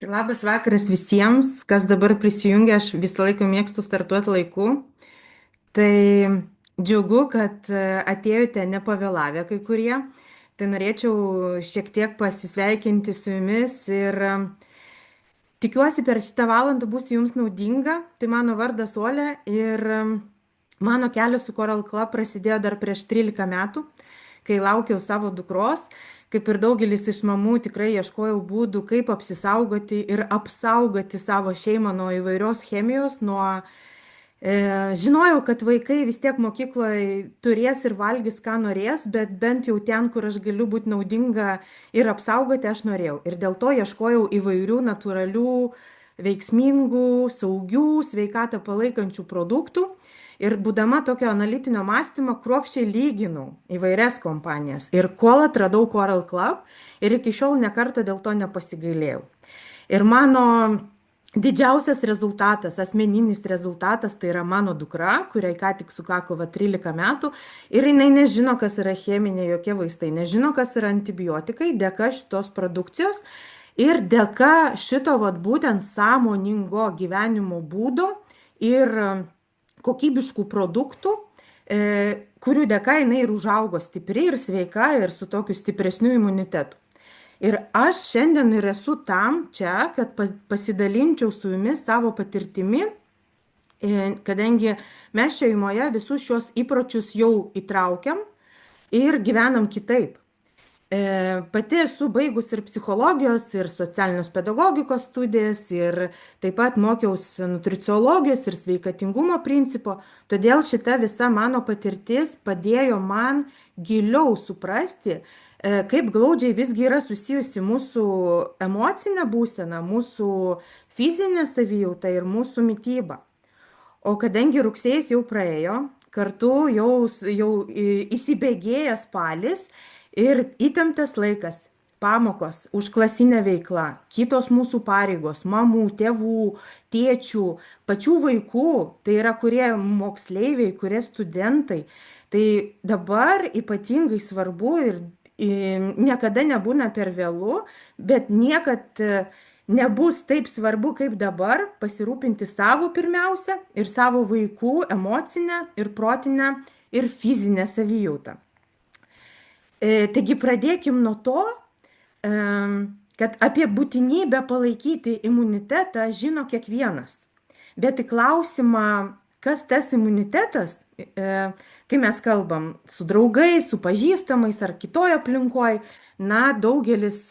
Labas vakaras visiems, kas dabar prisijungia, aš visą laiką mėgstu startuoti laiku. Tai džiugu, kad atėjote nepavėlavę kai kurie. Tai norėčiau šiek tiek pasisveikinti su jumis ir tikiuosi per šitą valandą bus jums naudinga. Tai mano vardas Olė ir mano kelias su Coral Club prasidėjo dar prieš 13 metų, kai laukiau savo dukros. Kaip ir daugelis iš mamų tikrai ieškojau būdų, kaip apsisaugoti ir apsaugoti savo šeimą nuo įvairios chemijos, žinojau, kad vaikai vis tiek mokykloje turės ir valgys, ką norės, bet bent jau ten, kur aš galiu būti naudinga ir apsaugoti, aš norėjau. Ir dėl to ieškojau įvairių natūralių, veiksmingų, saugių, sveikatą palaikančių produktų. Ir būdama tokio analitinio mąstymo, kruopščiai lyginau įvairias kompanijas. Ir kol atradau Coral Club, ir iki šiol nekartą dėl to nepasigailėjau. Ir mano didžiausias rezultatas, asmeninis rezultatas, tai yra mano dukra, kuriai ką tik sukako 13 metų. Ir jinai nežino, kas yra cheminė, jokie vaistai, nežino, kas yra antibiotikai, dėka šitos produkcijos. Ir dėka šito būtent sąmoningo gyvenimo būdo ir kokybiškų produktų, kurių dėka jinai ir užaugo stipri ir sveika ir su tokiu stipresniu imunitetu. Ir aš šiandien ir esu tam čia, kad pasidalinčiau su jumis savo patirtimi, kadangi mes šeimoje visus šios įpročius jau įtraukiam ir gyvenam kitaip. Pati esu baigus ir psichologijos, ir socialinės pedagogikos studijas, ir taip pat mokiausi nutriciologijos ir sveikatingumo principo. Todėl šita visa mano patirtis padėjo man giliau suprasti, kaip glaudžiai visgi yra susijusi mūsų emocinė būsena, mūsų fizinė savijauta ir mūsų mityba. O kadangi rugsėjas jau praėjo, kartu jau įsibėgėja spalis, ir įtemptas laikas, pamokos, užklasinė veikla, kitos mūsų pareigos, mamų, tėvų, tėčių, pačių vaikų, tai yra kurie moksleiviai, kurie studentai. Tai dabar ypatingai svarbu ir niekada nebūna per vėlu, bet niekad nebus taip svarbu kaip dabar pasirūpinti savo pirmiausia ir savo vaikų emocinę ir protinę ir fizinę savijautą. Taigi pradėkim nuo to, kad apie būtinybę palaikyti imunitetą žino kiekvienas. Bet į klausimą, kas tas imunitetas, kai mes kalbam su draugais, su pažįstamais ar kitoje aplinkoje, daugelis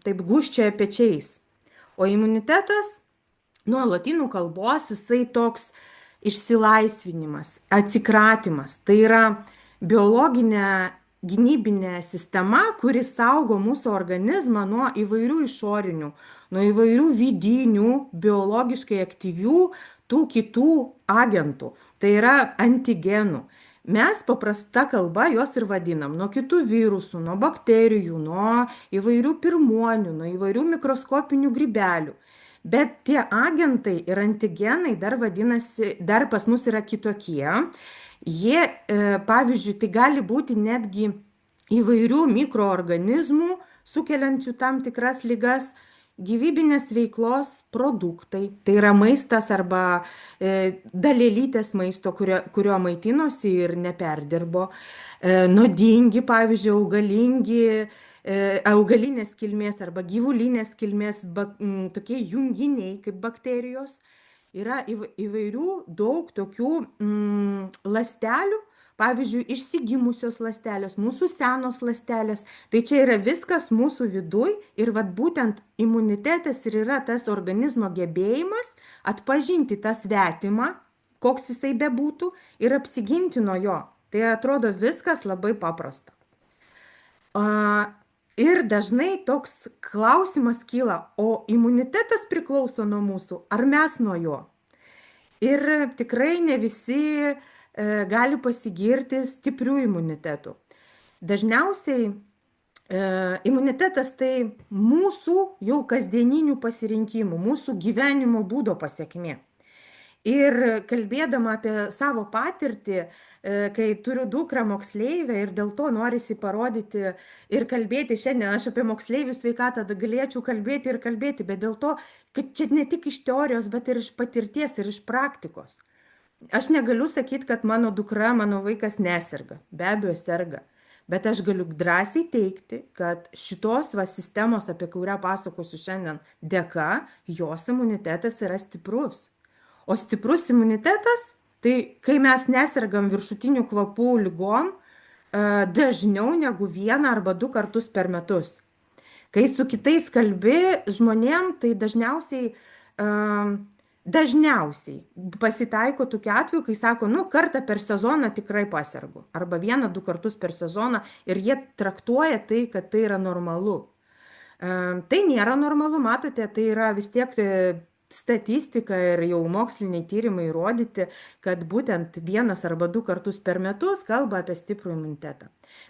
taip gūžčioja pečiais. O imunitetas nuo lotynų kalbos jisai toks išsilaisvinimas, atsikratymas. Tai yra biologinė gynybinė sistema, kuri saugo mūsų organizmą nuo įvairių išorinių, nuo įvairių vidinių, biologiškai aktyvių, tų kitų agentų. Tai yra antigenų. Mes paprasta kalba juos ir vadinam nuo kitų virusų, nuo bakterijų, nuo įvairių pirmuonių, nuo įvairių mikroskopinių grybelių. Bet tie agentai ir antigenai dar pas mus yra kitokie. Jie, pavyzdžiui, tai gali būti netgi įvairių mikroorganizmų, sukeliančių tam tikras ligas, gyvybinės veiklos produktai. Tai yra maistas arba dalelytės maisto, kurio maitinosi ir neperdirbo. Nuodingi, pavyzdžiui, augalinės kilmės arba gyvulinės kilmės tokie junginiai kaip bakterijos. Yra įvairių daug tokių ląstelių, pavyzdžiui, išsigimusios ląstelės, mūsų senos ląstelės. Tai čia yra viskas mūsų viduj ir būtent imunitetas ir yra tas organizmo gebėjimas atpažinti tą svetimą, koks jisai bebūtų, ir apsiginti nuo jo. Tai atrodo viskas labai paprasta. Ir dažnai toks klausimas kyla, o imunitetas priklauso nuo mūsų, ar mes nuo jo? Ir tikrai ne visi gali pasigirti stiprių imunitetų. Dažniausiai imunitetas tai mūsų jau kasdieninių pasirinkimų, mūsų gyvenimo būdo pasekmė. Ir kalbėdama apie savo patirtį, kai turiu dukrą moksleivę ir dėl to norisi parodyti ir kalbėti šiandien, aš apie moksleivių sveikatą galėčiau kalbėti ir kalbėti, bet dėl to, kad čia ne tik iš teorijos, bet ir iš patirties ir iš praktikos. Aš negaliu sakyti, kad mano dukra, mano vaikas neserga, be abejo serga, bet aš galiu drąsiai teikti, kad šitos sistemos, apie kurią pasakosiu šiandien, dėka jos imunitetas yra stiprus. O stiprus imunitetas, tai kai mes nesergam viršutinių kvapų ligom, dažniau negu vieną arba du kartus per metus. Kai su kitais kalbi žmonėm, tai dažniausiai pasitaiko tokiu atveju, kai sako, nu, kartą per sezoną tikrai pasergu. Arba vieną, du kartus per sezoną ir jie traktuoja tai, kad tai yra normalu. Tai nėra normalu, matote, tai yra vis tiek statistika ir jau moksliniai tyrimai įrodyti, kad būtent vienas arba du kartus per metus kalba apie stiprų imunitetą.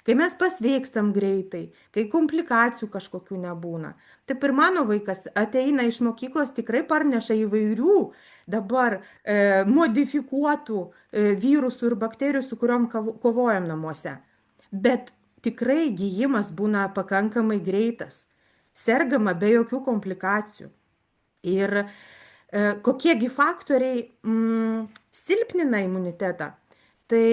Kai mes pasveikstam greitai, kai komplikacijų kažkokių nebūna. Taip ir mano vaikas ateina iš mokyklos, tikrai parneša įvairių dabar modifikuotų virusų ir bakterijų, su kuriuom kovojam namuose. Bet tikrai gyjimas būna pakankamai greitas. Sergama be jokių komplikacijų. Ir kokiegi faktoriai silpnina imunitetą. Tai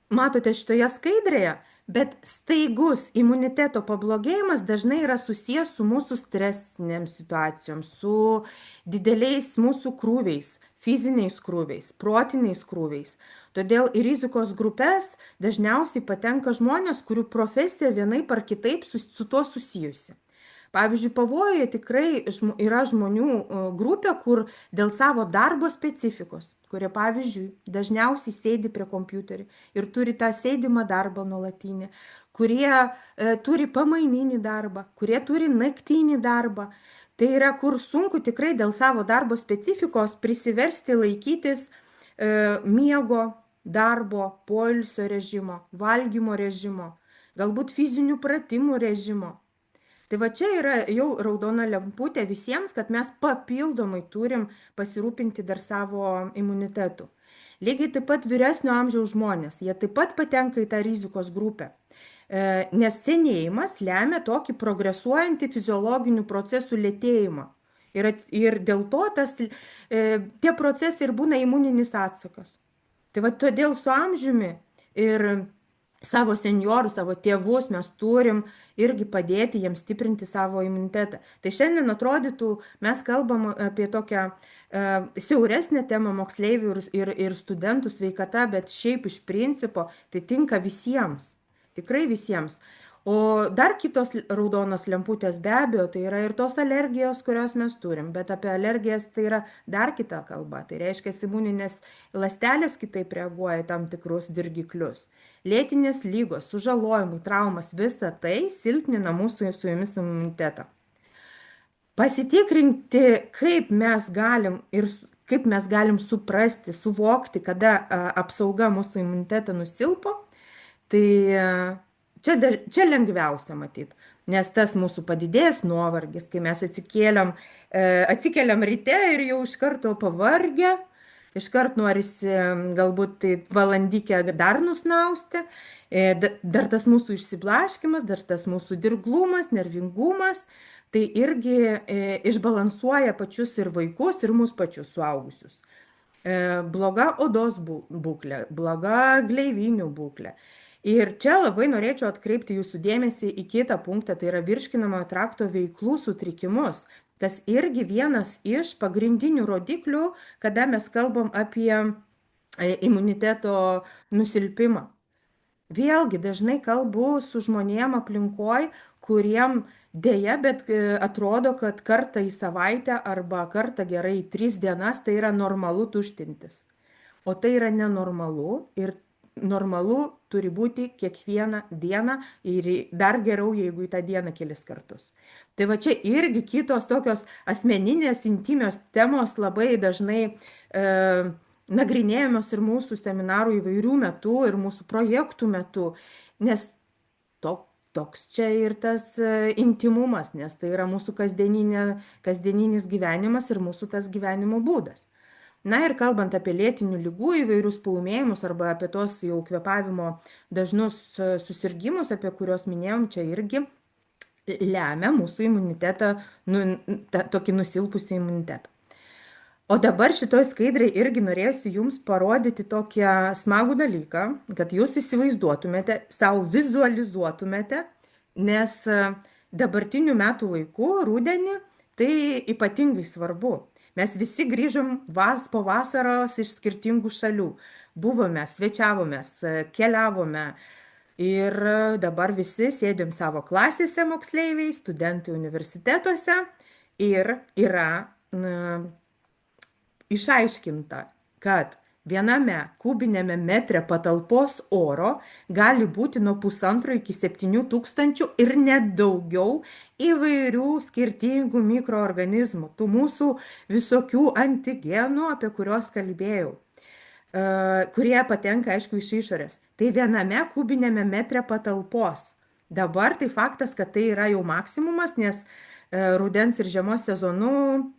matote šitoje skaidrėje, bet staigus imuniteto pablogėjimas dažnai yra susijęs su mūsų stresinėm situacijom, su dideliais mūsų krūviais, fiziniais krūviais, protiniais krūviais. Todėl į rizikos grupės dažniausiai patenka žmonės, kurių profesija vienaip ar kitaip su tuo susijusi. Pavyzdžiui, pavojuje tikrai yra žmonių grupė, kur dėl savo darbo specifikos, kurie, pavyzdžiui, dažniausiai sėdi prie kompiuterį ir turi tą sėdimą darbą nuolatinį, kurie turi pamaininį darbą, kurie turi naktinį darbą. Tai yra, kur sunku tikrai dėl savo darbo specifikos prisiversti laikytis miego, darbo, poilsio režimo, valgymo režimo, galbūt fizinių pratimų režimo. Tai va čia yra jau raudona lemputė visiems, kad mes papildomai turim pasirūpinti dar savo imunitetu. Lygiai taip pat vyresnio amžiaus žmonės, jie taip pat patenka į tą rizikos grupę. Nes senėjimas lemia tokį progresuojantį fiziologinių procesų lėtėjimą. Ir dėl to tie procesai ir būna imuninis atsakas. Tai va todėl su amžiumi ir savo senjorus, savo tėvus mes turim irgi padėti jiems stiprinti savo imunitetą. Tai šiandien atrodytų, mes kalbam apie tokią siauresnę temą moksleivių ir studentų sveikata, bet šiaip iš principo tai tinka visiems, tikrai visiems. O dar kitos raudonos lemputės be abejo, tai yra ir tos alergijos, kurios mes turim, bet apie alergijas tai yra dar kita kalba. Tai reiškia, imuninės ląstelės kitaip reaguoja tam tikrus dirgiklius. Lėtinės lygos, sužalojimai, traumas, visa tai silpnina mūsų su jumis imunitetą. Pasitikrinti, kaip mes galim suprasti, suvokti, kada apsauga mūsų imunitetą nusilpo, tai čia lengviausia matyti, nes tas mūsų padidėjęs nuovargis, kai mes atsikeliam ryte ir jau iš karto pavargę, iškart norisi galbūt tai valandikę dar nusnausti, dar tas mūsų išsiblaškimas, dar tas mūsų dirglumas, nervingumas, tai irgi išbalansuoja pačius ir vaikus, ir mus pačius suaugusius. Bloga odos būklė, bloga gleivinių būklė. Ir čia labai norėčiau atkreipti jūsų dėmesį į kitą punktą, tai yra virškinamojo trakto veiklų sutrikimus, kas irgi vienas iš pagrindinių rodiklių, kada mes kalbam apie imuniteto nusilpimą. Vėlgi dažnai kalbu su žmonėm aplinkoj, kuriem dėja, bet atrodo, kad kartą į savaitę arba kartą gerai 3 dienas tai yra normalu tuštintis. O tai yra nenormalu ir normalu turi būti kiekvieną dieną ir dar geriau, jeigu į tą dieną kelis kartus. Tai va čia irgi kitos tokios asmeninės, intimios temos labai dažnai nagrinėjamos ir mūsų seminarų įvairių metų ir mūsų projektų metu, nes toks čia ir tas intimumas, nes tai yra mūsų kasdieninis gyvenimas ir mūsų tas gyvenimo būdas. Na ir kalbant apie lėtinių ligų įvairius paūmėjimus arba apie tos jau kvėpavimo dažnus susirgymus, apie kuriuos minėjom, čia irgi lemia mūsų imunitetą, tokį nusilpusį imunitetą. O dabar šitoj skaidrai irgi norėsiu jums parodyti tokią smagų dalyką, kad jūs įsivaizduotumėte, savo vizualizuotumėte, nes dabartinių metų laikų, rudenį, tai ypatingai svarbu. Mes visi grįžom po vasaros iš skirtingų šalių. Buvome, svečiavomės, keliavome ir dabar visi sėdim savo klasėse moksleiviai, studentai universitetuose ir yra išaiškinta, kad viename kubinėme metre patalpos oro gali būti nuo 1,5 iki 7 tūkstančių ir net daugiau įvairių skirtingų mikroorganizmų, tų mūsų visokių antigenų, apie kuriuos kalbėjau, kurie patenka, aišku, iš išorės. Tai viename kubinėme metre patalpos. Dabar tai faktas, kad tai yra jau maksimumas, nes rudens ir žiemos sezonu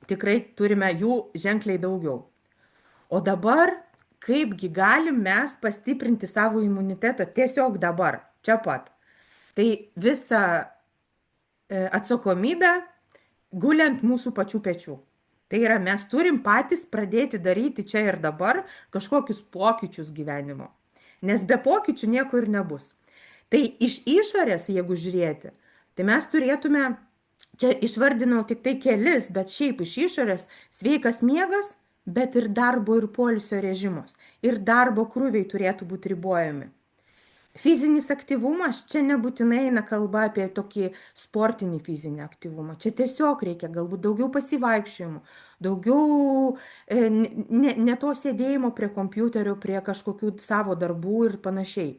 tikrai turime jų ženkliai daugiau. O dabar, kaipgi galim mes pastiprinti savo imunitetą tiesiog dabar, čia pat. Tai visa atsakomybė guliant mūsų pačių pečių. Tai yra, mes turim patys pradėti daryti čia ir dabar kažkokius pokyčius gyvenimo. Nes be pokyčių nieko ir nebus. Tai iš išorės, jeigu žiūrėti, tai mes turėtume, čia išvardinau tik tai kelis, bet šiaip iš išorės sveikas miegas, bet ir darbo ir poilsio režimus. Ir darbo krūviai turėtų būti ribojami. Fizinis aktyvumas, čia nebūtinai eina kalba apie tokį sportinį fizinį aktyvumą. Čia tiesiog reikia galbūt daugiau pasivaikščiojimų, daugiau ne to sėdėjimo prie kompiuterio, prie kažkokių savo darbų ir panašiai.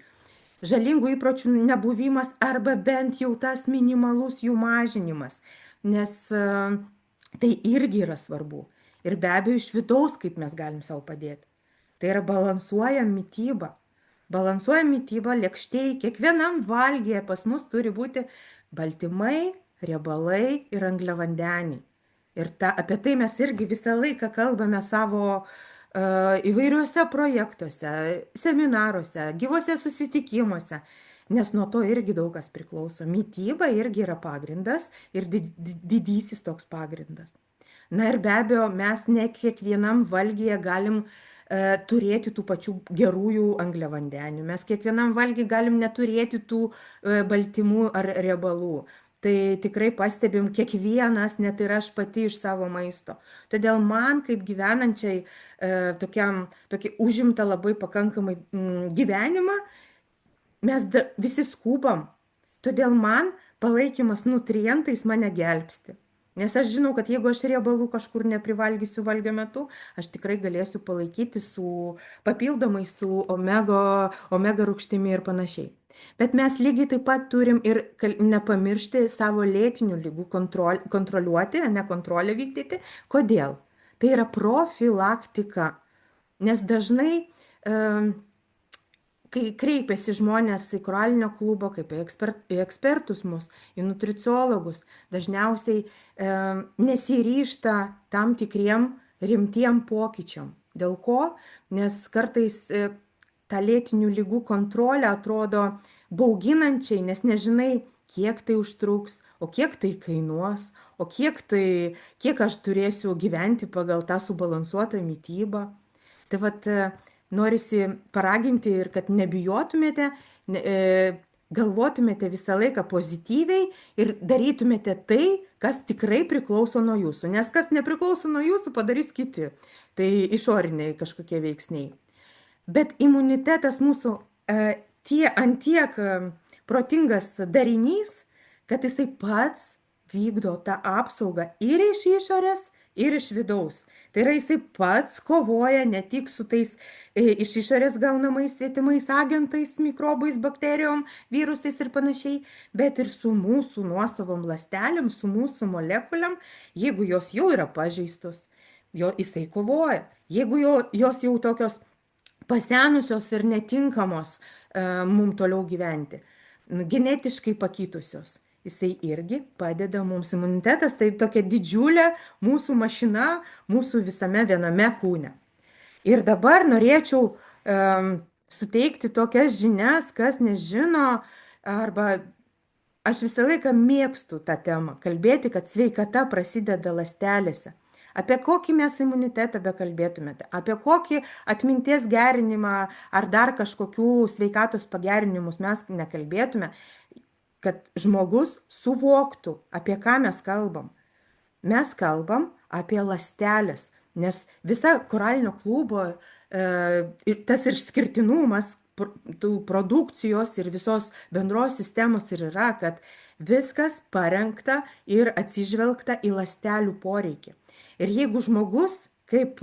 Žalingų įpročių nebuvimas arba bent jau tas minimalus jų mažinimas, nes tai irgi yra svarbu. Ir be abejo iš vidaus, kaip mes galim savo padėti. Tai yra balansuojam mitybą. Balansuojam mitybą lėkštėj, kiekvienam valgyje pas mus turi būti baltymai, riebalai ir angliavandeniai. Ir apie tai mes irgi visą laiką kalbame savo įvairiuose projektuose, seminaruose, gyvose susitikimuose, nes nuo to irgi daug kas priklauso. Mityba irgi yra pagrindas ir didysis toks pagrindas. Na ir be abejo, mes ne kiekvienam valgyje galim turėti tų pačių gerųjų angliavandenių. Mes kiekvienam valgyje galim neturėti tų baltymų ar riebalų. Tai tikrai pastebim kiekvienas, net ir aš pati iš savo maisto. Todėl man, kaip gyvenančiai tokį užimtą labai pakankamai gyvenimą, mes visi skubam. Todėl man palaikymas nutrientais mane gelbsti. Nes aš žinau, kad jeigu aš riebalų kažkur neprivalgysiu valgio metu, aš tikrai galėsiu palaikyti papildomai su omega rūgštimi ir panašiai. Bet mes lygiai taip pat turim ir nepamiršti savo lėtinių ligų kontroliuoti, ne kontrolę vykdyti. Kodėl? Tai yra profilaktika. Nes dažnai, kai kreipiasi žmonės į Koralinio klubo, kaip į ekspertus mus, į nutriciologus, dažniausiai nesiryžta tam tikriem rimtiem pokyčiam. Dėl ko? Nes kartais ta lėtinių ligų kontrolė atrodo bauginančiai, nes nežinai, kiek tai užtruks, o kiek tai kainuos, o kiek aš turėsiu gyventi pagal tą subalansuotą mitybą. Tai vat norisi paraginti ir kad nebijotumėte, galvotumėte visą laiką pozityviai ir darytumėte tai, kas tikrai priklauso nuo jūsų. Nes kas nepriklauso nuo jūsų, padarys kiti. Tai išoriniai kažkokie veiksniai. Bet imunitetas mūsų antiek protingas darinys, kad jisai pats vykdo tą apsaugą ir iš išorės, ir iš vidaus. Tai yra jisai pats kovoja ne tik su tais iš išorės gaunamais svetimais agentais, mikrobais, bakterijom, virusais ir panašiai, bet ir su mūsų nuosavom ląstelėm, su mūsų molekuliam, jeigu jos jau yra pažeistos, jisai kovoja. Jeigu jos jau tokios pasenusios ir netinkamos mums toliau gyventi, genetiškai pakitusios, jisai irgi padeda mums. Imunitetas tai tokia didžiulė mūsų mašina, mūsų visame viename kūne. Ir dabar norėčiau suteikti tokias žinias, kas nežino, arba aš visą laiką mėgstu tą temą, kalbėti, kad sveikata prasideda ląstelėse. Apie kokį mes imunitetą bekalbėtumėte, apie kokį atminties gerinimą ar dar kažkokių sveikatos pagerinimus mes nekalbėtume, kad žmogus suvoktų, apie ką mes kalbam. Mes kalbam apie ląstelės, nes visa koralinio klubo tas išskirtinumas tų produkcijos ir visos bendros sistemos ir yra, kad viskas parengta ir atsižvelgta į ląstelių poreikį. Ir jeigu žmogus kaip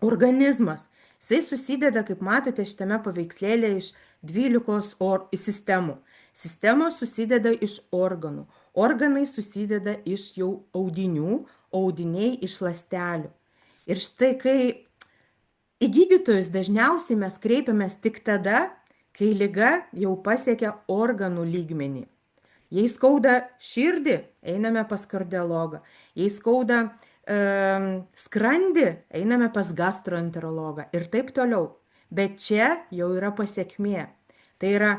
organizmas, jisai susideda, kaip matote šitame paveikslėlė, iš 12 sistemų. Sistemos susideda iš organų. Organai susideda iš jau audinių, audiniai iš ląstelių. Ir štai kai į gydytojus dažniausiai mes kreipiamės tik tada, kai liga jau pasiekia organų lygmenį. Jei skauda širdį, einame pas kardiologą. Jei skauda skrandį, einame pas gastroenterologą ir taip toliau. Bet čia jau yra pasiekmė. Tai yra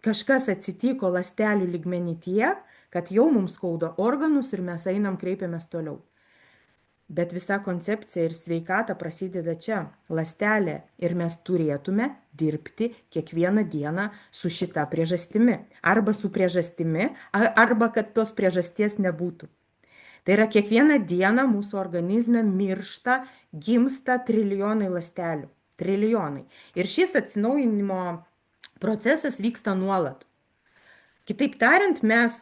kažkas atsitiko ląstelių lygmenį tiek, kad jau mums skauda organus ir mes einam, kreipiamės toliau. Bet visa koncepcija ir sveikata prasideda čia, ląstelė, ir mes turėtume dirbti kiekvieną dieną su šita priežastimi. Arba su priežastimi, arba kad tos priežasties nebūtų. Tai yra kiekvieną dieną mūsų organizme miršta, gimsta trilijonai ląstelių. Trilijonai. Ir šis atsinaujinimo procesas vyksta nuolat. Kitaip tariant, mes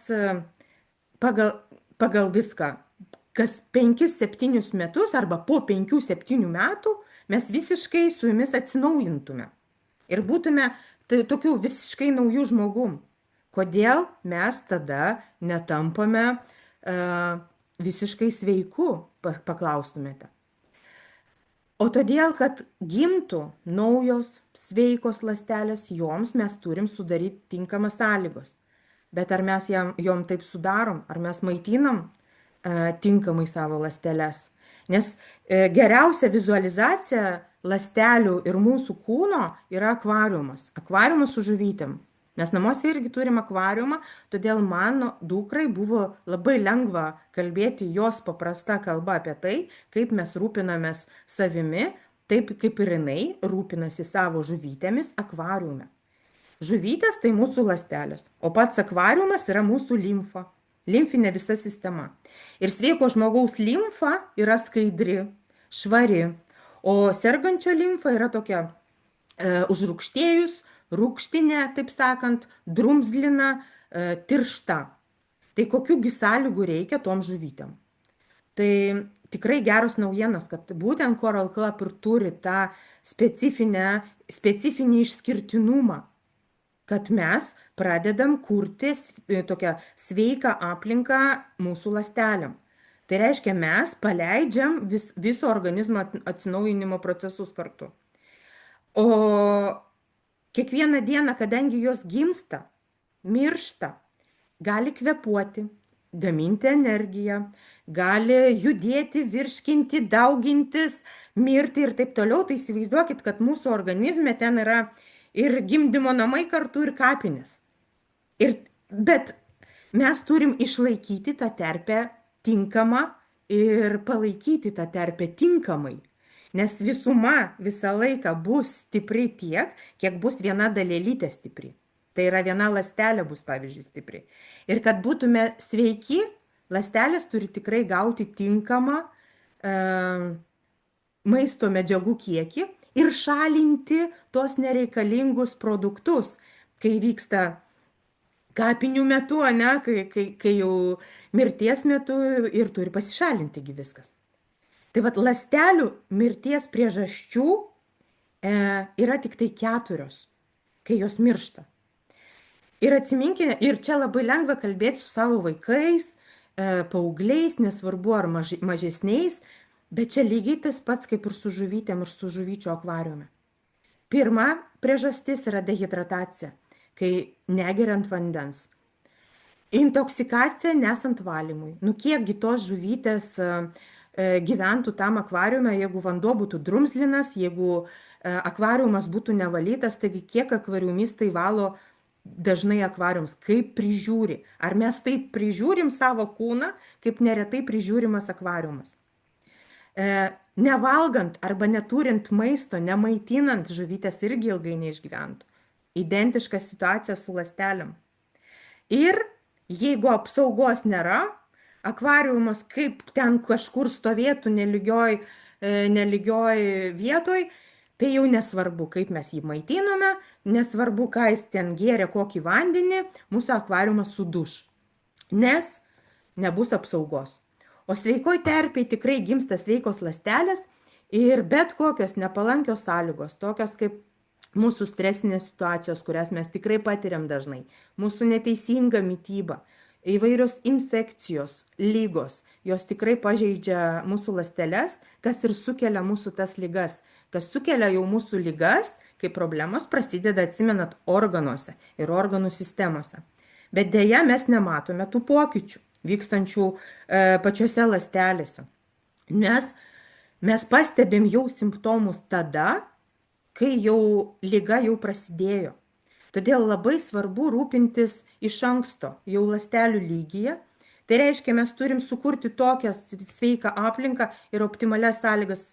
pagal viską, kas 5-7 metus arba po 5-7 metų mes visiškai su jumis atsinaujintume. Ir būtume tokių visiškai naujų žmogum. Kodėl mes tada netampame visiškai sveiku, paklaustumėte. O todėl, kad gimtų naujos sveikos ląstelės, joms mes turim sudaryti tinkamas sąlygos. Bet ar mes jom taip sudarom, ar mes maitinam tinkamai savo ląsteles? Nes geriausia vizualizacija ląstelių ir mūsų kūno yra akvariumas. Akvariumas su žuvytėm. Mes namuose irgi turim akvariumą, todėl mano dukrai buvo labai lengva kalbėti jos paprasta kalba apie tai, kaip mes rūpinamės savimi, taip kaip ir jinai rūpinasi savo žuvytėmis akvariume. Žuvytės tai mūsų ląstelės, o pats akvariumas yra mūsų limfa, limfinė visa sistema. Ir sveiko žmogaus limfa yra skaidri, švari, o sergančio limfa yra tokia užrūgštėjus, rūgštinė, taip sakant, drumzlina, tiršta. Tai kokiųgi sąlygų reikia tom žuvytėm? Tai tikrai geros naujienos, kad būtent Coral Club ir turi tą specifinį išskirtinumą, kad mes pradedam kurti tokią sveiką aplinką mūsų ląstelėm. Tai reiškia, mes paleidžiam viso organizmo atsinaujinimo procesus kartu. O kiekvieną dieną, kadangi jos gimsta, miršta, gali kvėpuoti, gaminti energiją, gali judėti, virškinti, daugintis, mirti ir taip toliau, tai įsivaizduokit, kad mūsų organizme ten yra ir gimdymo namai kartu ir kapinės. Bet mes turim išlaikyti tą terpę tinkamą ir palaikyti tą terpę tinkamai. Nes visuma visą laiką bus stipri tiek, kiek bus viena dalelytė stipri. Tai yra viena ląstelė bus, pavyzdžiui, stipri. Ir kad būtume sveiki, ląstelės turi tikrai gauti tinkamą maisto medžiagų kiekį ir šalinti tos nereikalingus produktus, kai vyksta kapinių metu, ne, kai jau mirties metu ir turi pasišalinti viskas. Tai vat ląstelių mirties priežasčių yra tik tai 4, kai jos miršta. Ir atsiminkime, ir čia labai lengva kalbėti su savo vaikais, paaugliais, nesvarbu ar mažesniais, bet čia lygiai tas pats kaip ir su žuvytėm ir su žuvyčio akvariume. Pirma priežastis yra dehidratacija, kai negeriant vandens. Intoksikacija nesant valymui. Nu kiekgi tos žuvytės gyventų tam akvariume, jeigu vanduo būtų drumzlinas, jeigu akvariumas būtų nevalytas, taigi kiek akvariumistai valo dažnai akvariums, kaip prižiūri. Ar mes taip prižiūrim savo kūną, kaip neretai prižiūrimas akvariumas. Nevalgant arba neturint maisto, nemaitinant žuvytės irgi ilgai neišgyventų. Identiška situacija su ląstelėm. Ir jeigu apsaugos nėra, akvariumas kaip ten kažkur stovėtų nelygioj vietoj, tai jau nesvarbu, kaip mes jį maitinome, nesvarbu, ką jis ten gėrė, kokį vandenį, mūsų akvariumas suduš, nes nebus apsaugos. O sveikoj terpėj tikrai gimsta sveikos ląstelės ir bet kokios nepalankios sąlygos, tokios kaip mūsų stresinės situacijos, kurias mes tikrai patiriam dažnai, mūsų neteisinga mityba, įvairios infekcijos, lygos, jos tikrai pažeidžia mūsų ląsteles, kas ir sukelia mūsų tas ligas. Kas sukelia jau mūsų ligas, kai problemos prasideda, atsimenat, organuose ir organų sistemose. Bet dėja mes nematome tų pokyčių vykstančių pačiose ląstelėse. Nes mes pastebim jau simptomus tada, kai jau liga jau prasidėjo. Todėl labai svarbu rūpintis iš anksto, jau ląstelių lygyje. Tai reiškia, mes turim sukurti tokią sveiką aplinką ir optimalias sąlygas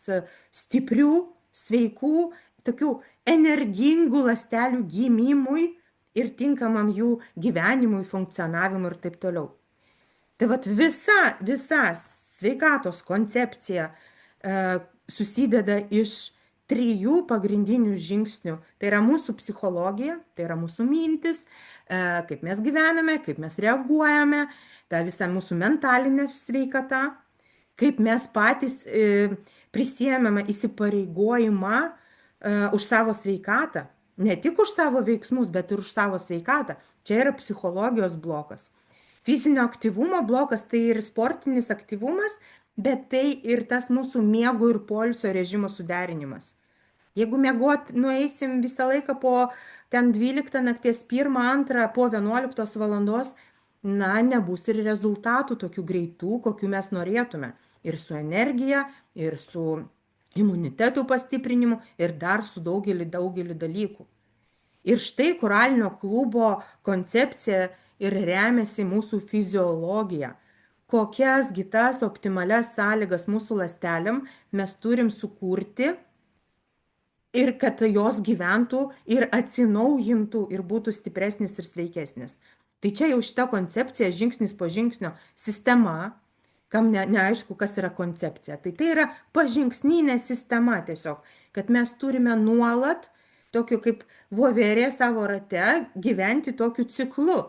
stiprių, sveikų, tokių energingų ląstelių gimimui ir tinkamam jų gyvenimui, funkcionavimui ir taip toliau. Tai vat visa sveikatos koncepcija susideda iš 3 pagrindinių žingsnių. Tai yra mūsų psichologija, tai yra mūsų mintis, kaip mes gyvename, kaip mes reaguojame, ta visa mūsų mentalinė sveikata, kaip mes patys prisiėmėme įsipareigojimą už savo sveikatą, ne tik už savo veiksmus, bet ir už savo sveikatą. Čia yra psichologijos blokas. Fizinio aktyvumo blokas tai ir sportinis aktyvumas, bet tai ir tas mūsų miego ir poilsio režimo suderinimas. Jeigu miegot nueisim visą laiką po ten 12 nakties, 1, 2, po 11 valandos, nebus ir rezultatų tokių greitų, kokių mes norėtume. Ir su energija, ir su imunitetų pastiprinimu, ir dar su daugelį dalykų. Ir štai koralinio klubo koncepcija ir remiasi mūsų fiziologija. Kokiasgi tas optimalias sąlygas mūsų ląstelėm mes turim sukurti ir kad jos gyventų ir atsinaujintų ir būtų stipresnis ir sveikesnis. Tai čia jau šita koncepcija žingsnis po žingsnio sistema, kam neaišku, kas yra koncepcija. Tai yra pažingsninė sistema tiesiog, kad mes turime nuolat, tokiu kaip voverė savo rate, gyventi tokiu ciklu.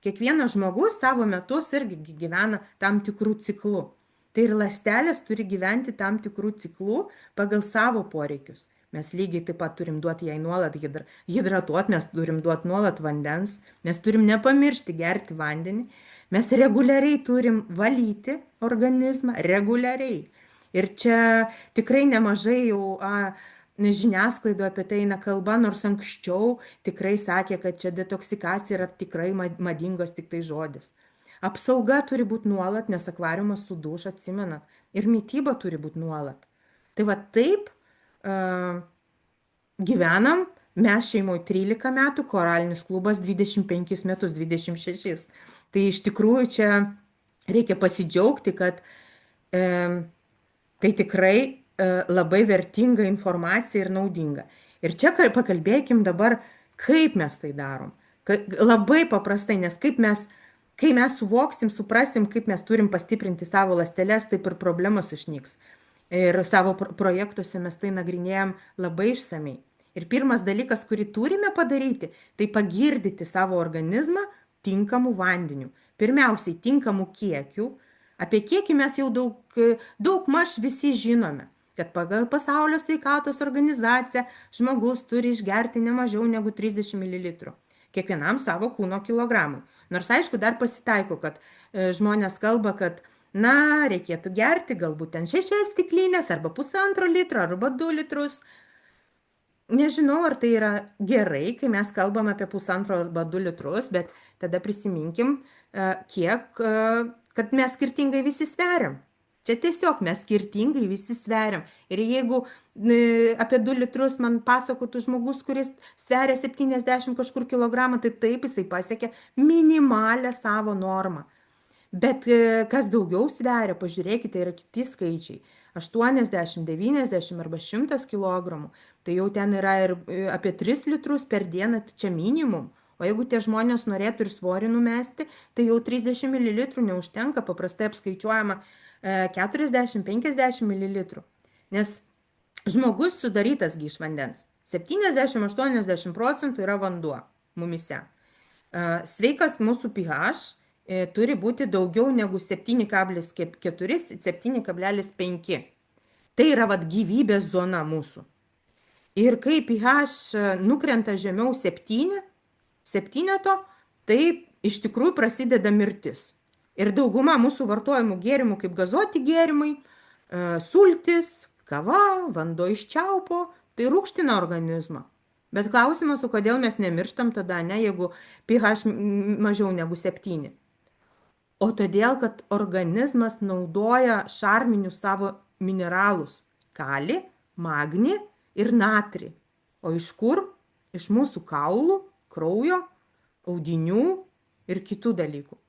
Kiekvienas žmogus savo metus irgi gyvena tam tikrų ciklų. Tai ir ląstelės turi gyventi tam tikrų ciklų pagal savo poreikius. Mes lygiai taip pat turim duoti jai nuolat hidratuoti, mes turim duoti nuolat vandens, mes turim nepamiršti gerti vandenį, mes reguliariai turim valyti organizmą, reguliariai. Ir čia tikrai nemažai jau žiniasklaidoje apie tai eina kalba, nors anksčiau tikrai sakė, kad čia detoksikacija yra tikrai madingos tik tai žodis. Apsauga turi būti nuolat, nes akvariumas suduš, atsimenat, ir mityba turi būti nuolat. Tai va taip gyvenam, mes šeimoje 13 metų, koralinis klubas 25 metus, 26. Tai iš tikrųjų čia reikia pasidžiaugti, kad tai tikrai labai vertinga informacija ir naudinga. Ir čia pakalbėkim dabar, kaip mes tai darom. Labai paprastai, nes kai mes suvoksim, suprasim, kaip mes turim pastiprinti savo ląsteles, taip ir problemos išnyks. Ir savo projektuose mes tai nagrinėjom labai išsamei. Ir pirmas dalykas, kurį turime padaryti, tai pagirdyti savo organizmą tinkamų vandenių. Pirmiausiai tinkamų kiekių. Apie kiekį mes jau daug maž visi žinome, kad pagal Pasaulio sveikatos organizaciją žmogus turi išgerti ne mažiau negu 30 ml. Kiekvienam savo kūno kilogramui. Nors aišku, dar pasitaiko, kad žmonės kalba, kad reikėtų gerti galbūt ten 6 stiklinės, arba 1,5 litro, arba 2 litrus. Nežinau, ar tai yra gerai, kai mes kalbam apie 1,5 arba 2 litrus, bet tada prisiminkim, kad mes skirtingai visi sveriam. Čia tiesiog mes skirtingai visi sveriam. Ir jeigu apie 2 litrus man pasakotų žmogus, kuris sveria 70 kažkur kilogramą, tai taip jisai pasiekia minimalę savo normą. Bet kas daugiau sveria, pažiūrėkite, yra kiti skaičiai. 80, 90 arba 100 kilogramų. Tai jau ten yra ir apie 3 litrus per dieną, tai čia minimum. O jeigu tie žmonės norėtų ir svorį numesti, tai jau 30 ml neužtenka, paprastai apskaičiuojama 40-50 ml. Nes žmogus sudarytas iš vandens. 70-80% yra vanduo mumise. Sveikas mūsų pH turi būti daugiau negu 7,4-7,5. Tai yra gyvybės zona mūsų. Ir kai pH nukrenta žemiau 7, tai iš tikrųjų prasideda mirtis. Ir dauguma mūsų vartojimų gėrimų, kaip gazuoti gėrimai, sultis, kava, vanduo iš čiaupo, tai rūgština organizmą. Bet klausimas, o kodėl mes nemirštam tada, jeigu pH mažiau negu 7? O todėl, kad organizmas naudoja šarminius savo mineralus – kalį, magnį ir natrį. O iš kur? Iš mūsų kaulų, kraujo, audinių ir kitų dalykų.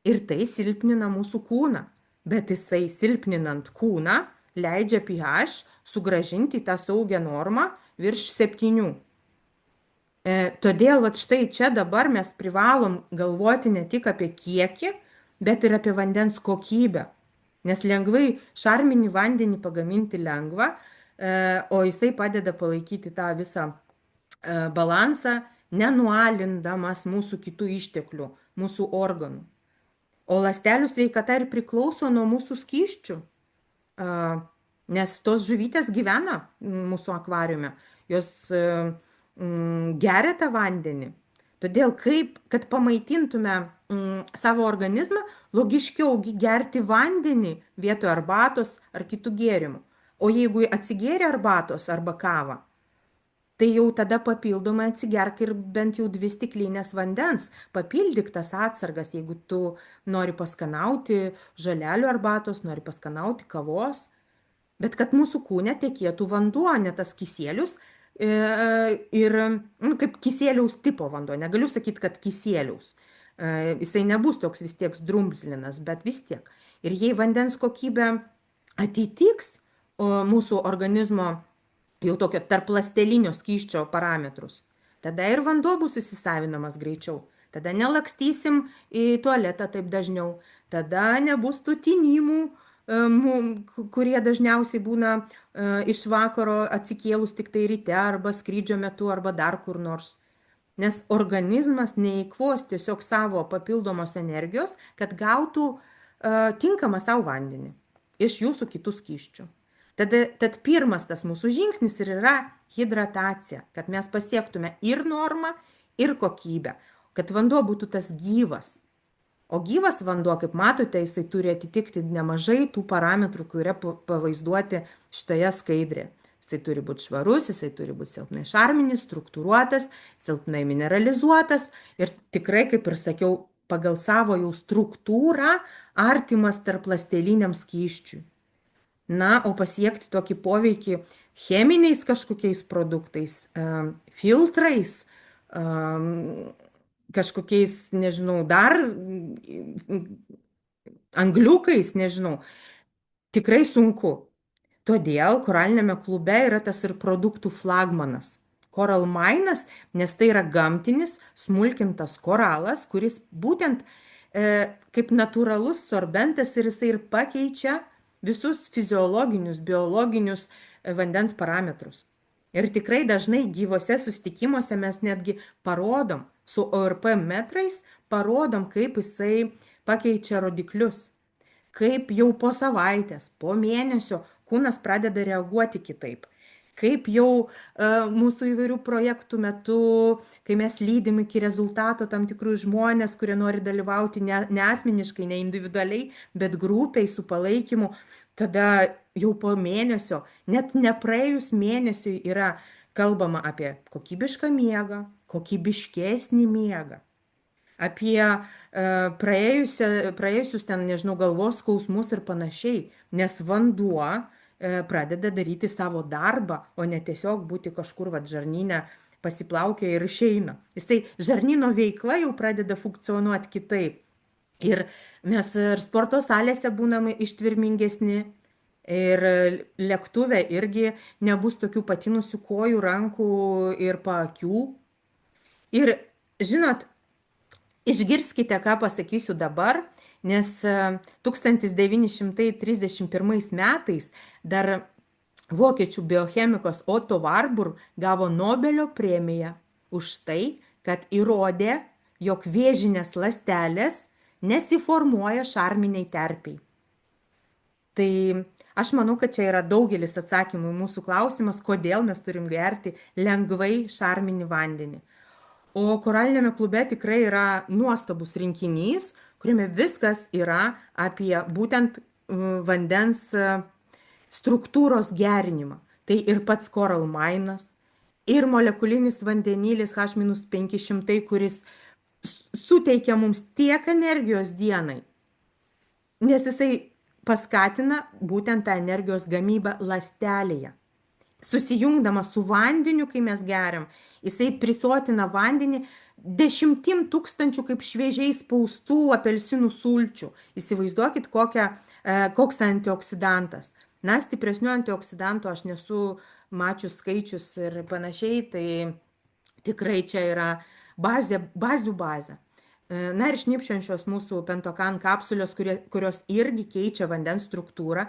Ir tai silpnina mūsų kūną. Bet jisai silpninant kūną leidžia pH sugrąžinti tą saugią normą virš 7. Todėl štai čia dabar mes privalom galvoti ne tik apie kiekį, bet ir apie vandens kokybę. Nes lengvai šarminį vandenį pagaminti lengva, o jisai padeda palaikyti tą visą balansą, nenualindamas mūsų kitų išteklių, mūsų organų. O ląstelių sveikata ir priklauso nuo mūsų skysčių. Nes tos žuvytės gyvena mūsų akvariume. Jos geria tą vandenį. Todėl, kad pamaitintume savo organizmą, logiškiau gerti vandenį vietoj arbatos ar kitų gėrimų. O jeigu atsigėrė arbatos arba kavą, tai jau tada papildomai atsigerk ir bent jau 2 stiklinės vandens. Papildyk tas atsargas, jeigu tu nori paskanauti žolelių arbatos, nori paskanauti kavos. Bet kad mūsų kūne tekėtų vanduo, ne tas kisielius, ir kaip kisieliaus tipo vanduo. Negaliu sakyti, kad kisieliaus. Jisai nebus toks vis tiek drumzlinas, bet vis tiek. Ir jei vandens kokybė atitiks mūsų organizmo jau tokio tarp ląstelinio skysčio parametrus, tada ir vanduo bus įsisavinamas greičiau. Tada nelakstysim į tualetą taip dažniau. Tada nebus tų tinimų, kurie dažniausiai būna iš vakaro atsikėlus tik tai ryte arba skrydžio metu arba dar kur nors. Nes organizmas neįkvos tiesiog savo papildomos energijos, kad gautų tinkamą savo vandenį iš jūsų kitų skysčių. Tad pirmas tas mūsų žingsnis ir yra hidratacija, kad mes pasiektume ir normą, ir kokybę, kad vanduo būtų tas gyvas. O gyvas vanduo, kaip matote, jisai turi atitikti nemažai tų parametrų, kurie pavaizduoti šitoje skaidrėje. Jisai turi būti švarus, jisai turi būti silpnai šarminis, struktūruotas, silpnai mineralizuotas ir tikrai, kaip ir sakiau, pagal savo jau struktūrą artimas tarp ląsteliniam skysčiui. Na, o pasiekti tokį poveikį cheminiais kažkokiais produktais, filtrais, kažkokiais, nežinau, dar angliukais, nežinau, tikrai sunku. Todėl koraliniame klube yra tas ir produktų flagmanas. Coral Mine'as, nes tai yra gamtinis, smulkintas koralas, kuris būtent kaip natūralus sorbentas ir jisai ir pakeičia visus fiziologinius, biologinius vandens parametrus. Ir tikrai dažnai gyvose susitikimuose mes netgi parodom, su ORP metrais parodom, kaip jisai pakeičia rodiklius. Kaip jau po savaitės, po mėnesio kūnas pradeda reaguoti kitaip. Kaip jau mūsų įvairių projektų metu, kai mes lydim iki rezultato tam tikrų žmonės, kurie nori dalyvauti ne asmeniškai, ne individualiai, bet grupiai su palaikymu, tada jau po mėnesio, net nepraėjus mėnesiui yra kalbama apie kokybišką miegą, kokybiškesnį miegą. apie praėjusius ten, nežinau, galvos skausmus ir panašiai, nes vanduo pradeda daryti savo darbą, o ne tiesiog būti kažkur vat žarnyne pasiplaukia ir išeina. Jisai žarnyno veikla jau pradeda funkcionuoti kitaip. Ir mes ir sporto salėse būname ištvirmingesni, ir lėktuve irgi nebus tokių patinusių kojų, rankų ir paakių. Ir žinot, išgirskite, ką pasakysiu dabar, nes 1931 metais dar vokiečių biochemikas Otto Warburg gavo Nobelio premiją už tai, kad įrodė, jog vėžinės ląstelės nesiformuoja šarminiai terpiai. Tai aš manau, kad čia yra daugelis atsakymų į mūsų klausimas, kodėl mes turim gerti lengvai šarminį vandenį. O koralinėme klube tikrai yra nuostabus rinkinys, kuriame viskas yra apie būtent vandens struktūros gerinimą. Tai ir pats Coral Mainas, ir molekulinis vandenilis H-500, kuris suteikia mums tiek energijos dienai, nes jisai paskatina būtent tą energijos gamybą ląstelėje. Susijungdamas su vandeniu, kai mes geriam, jisai prisotina vandenį 10 000 kaip šviežiai spaustų apelsinų sulčių. Įsivaizduokit, koks antioksidantas. Na, stipresnių antioksidantų aš nesu mačius skaičius ir panašiai, tai tikrai čia yra bazių bazė. Na ir šnipščiančios mūsų pentokan kapsulės, kurios irgi keičia vandens struktūrą,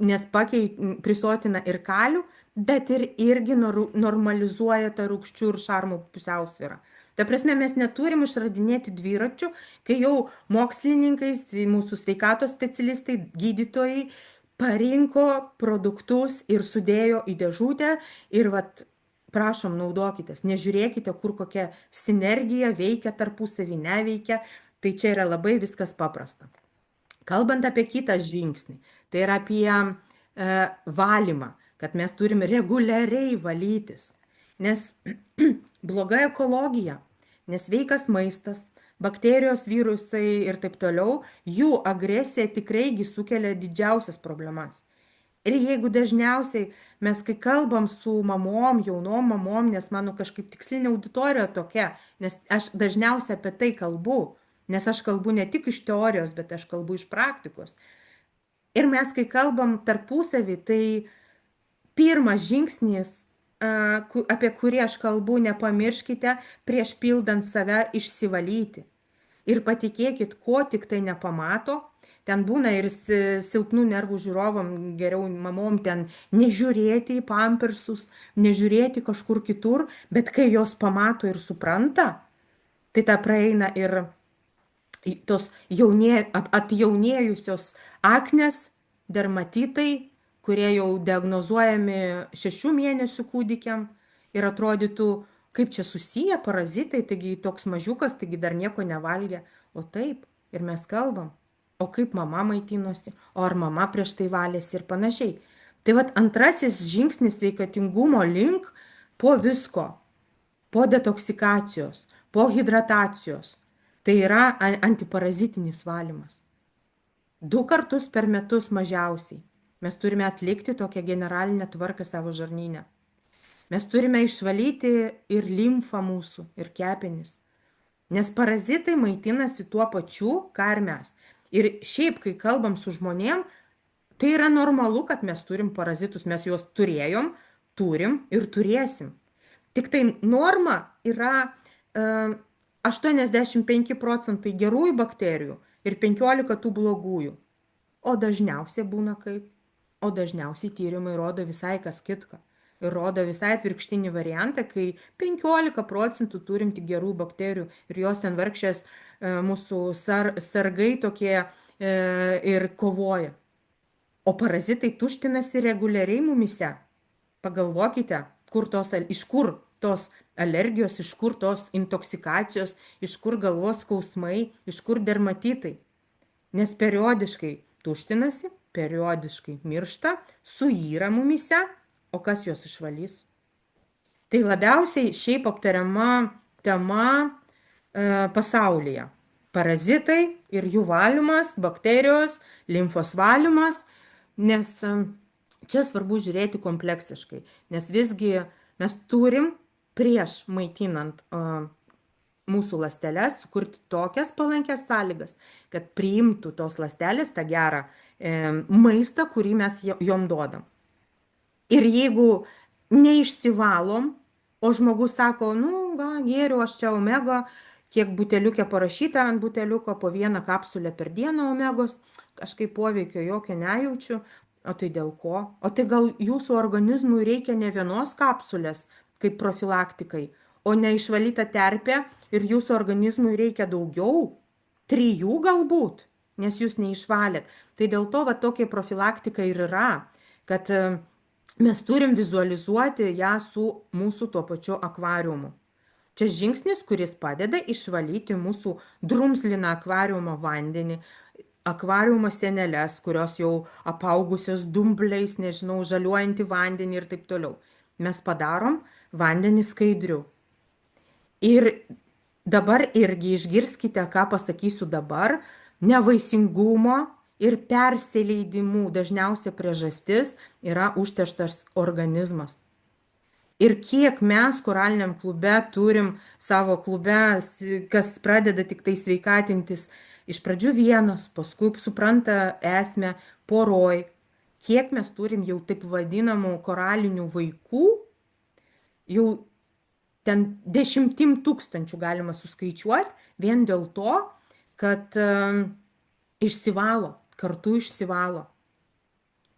nes prisotina ir kalių, bet ir irgi normalizuoja tą rūgščių ir šarmų pusiausvyrą. Ta prasme, mes neturim išradinėti dviračių, kai jau mokslininkai, mūsų sveikatos specialistai, gydytojai parinko produktus ir sudėjo į dėžutę ir vat, prašom, naudokitės, nežiūrėkite, kur kokia sinergija veikia tarpusavį, neveikia, tai čia yra labai viskas paprasta. Kalbant apie kitą žingsnį, tai yra apie valymą, kad mes turim reguliariai valytis, nes bloga ekologija, nesveikas maistas, bakterijos, virusai ir taip toliau, jų agresija tikraigi sukelia didžiausias problemas. Ir jeigu dažniausiai mes, kai kalbam su mamom, jaunom mamom, nes mano kažkaip tikslinė auditorija tokia, nes aš dažniausiai apie tai kalbu, nes aš kalbu ne tik iš teorijos, bet aš kalbu iš praktikos. Ir mes, kai kalbam tarpusavį, tai pirmas žingsnis, apie kurį aš kalbu, nepamirškite prieš pildant save išsivalyti. Ir patikėkit, ko tik tai nepamato. Ten būna ir silpnų nervų žiūrovam, geriau mamom ten nežiūrėti į pampersus, nežiūrėti kažkur kitur, bet kai jos pamato ir supranta, tai ta praeina ir tos atjaunėjusios aknės, dermatitai, kurie jau diagnozuojami 6 mėnesių kūdikiam ir atrodytų, kaip čia susiję parazitai, taigi toks mažiukas, taigi dar nieko nevalgė. O taip, ir mes kalbam. O kaip mama maitinosi, o ar mama prieš tai valėsi ir panašiai. Tai vat antrasis žingsnis sveikatingumo link po visko, po detoksikacijos, po hidratacijos, tai yra antiparazitinis valymas. 2 kartus per metus mažiausiai mes turime atlikti tokią generalinę tvarką savo žarnyne. Mes turime išvalyti ir limfą mūsų, ir kepenis, nes parazitai maitinasi tuo pačiu, ką ir mes. Ir šiaip, kai kalbam su žmonėm, tai yra normalu, kad mes turim parazitus, mes juos turėjom, turim ir turėsim. Tik tai norma yra 85% gerųjų bakterijų ir 15% tų blogųjų. O dažniausiai būna kaip? O dažniausiai tyrimai rodo visai kas kitką. Ir rodo visai atvirkštinį variantą, kai 15% turim tik gerų bakterijų ir jos ten vargšės mūsų sargai tokie ir kovoja. O parazitai tuštinasi reguliariai mumise. Pagalvokite, iš kur tos alergijos, iš kur tos intoksikacijos, iš kur galvos skausmai, iš kur dermatitai. Nes periodiškai tuštinasi, periodiškai miršta, suyra mumise, o kas juos išvalys? Tai labiausiai šiaip aptariama tema pasaulyje. Parazitai ir jų valymas, bakterijos, limfos valymas, nes čia svarbu žiūrėti kompleksiškai, nes visgi mes turim prieš maitinant mūsų ląsteles sukurti tokias palankias sąlygas, kad priimtų tos ląstelės tą gerą maistą, kurį mes jom duodam. Ir jeigu neišsivalom, o žmogus sako, nu, va, gėriu aš čia omega, kiek buteliukė parašyta ant buteliuko, po vieną kapsulę per dieną omegos, kažkaip poveikio jokio nejaučiu, o tai dėl ko? O tai gal jūsų organizmui reikia ne vienos kapsulės, kaip profilaktikai, o neišvalyta terpė ir jūsų organizmui reikia daugiau, 3 galbūt, nes jūs neišvalėt. Tai dėl to va tokia profilaktika ir yra, kad mes turim vizualizuoti ją su mūsų tuo pačiu akvariumu. Čia žingsnis, kuris padeda išvalyti mūsų drumsliną akvariumo vandenį, akvariumo seneles, kurios jau apaugusios dumbliais, nežinau, žaliuojantį vandenį ir taip toliau. Mes padarom vandenį skaidriu. Ir dabar irgi išgirskite, ką pasakysiu dabar, nevaisingumo ir persileidimų dažniausia priežastis yra užterštas organizmas. Ir kiek mes koraliniam klube turim savo klube, kas pradeda tik tai sveikatintis, iš pradžių vienas, paskui supranta esmę poroj, kiek mes turim jau taip vadinamų koralinių vaikų, jau ten 10 000 galima suskaičiuoti vien dėl to, kad išsivalo, kartu išsivalo.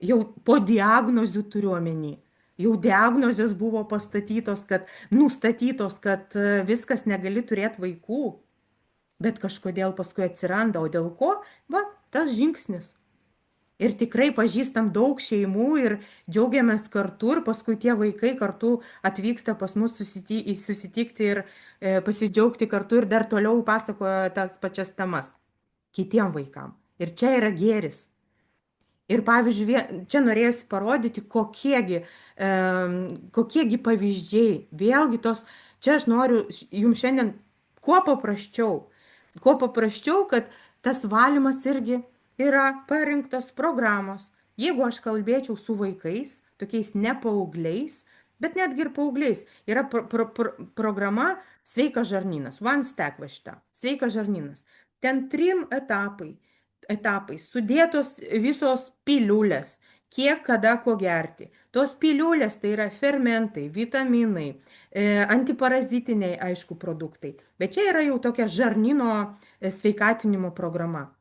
Jau po diagnozių turiu omeny. Jau diagnozės buvo pastatytos, nustatytos, kad viskas negali turėti vaikų. Bet kažkodėl paskui atsiranda, o dėl ko? Va, tas žingsnis. Ir tikrai pažįstam daug šeimų ir džiaugiamės kartu ir paskui tie vaikai kartu atvyksta pas mus susitikti ir pasidžiaugti kartu ir dar toliau pasakoja tas pačias temas kitiem vaikam. Ir čia yra gėris. Ir pavyzdžiui, čia norėjusi parodyti, kokiegi pavyzdžiai. Vėlgi čia aš noriu jums šiandien kuo paprasčiau, kad tas valymas irgi yra parinktos programos. Jeigu aš kalbėčiau su vaikais, tokiais ne paaugliais, bet netgi ir paaugliais, yra programa Sveikas žarnynas, One Stack va šita, Sveikas žarnynas. Ten 3 etapais sudėtos visos piliulės, kiek kada ko gerti. Tos piliulės tai yra fermentai, vitaminai, antiparazitiniai, aišku, produktai. Bet čia yra jau tokia žarnyno sveikatinimo programa.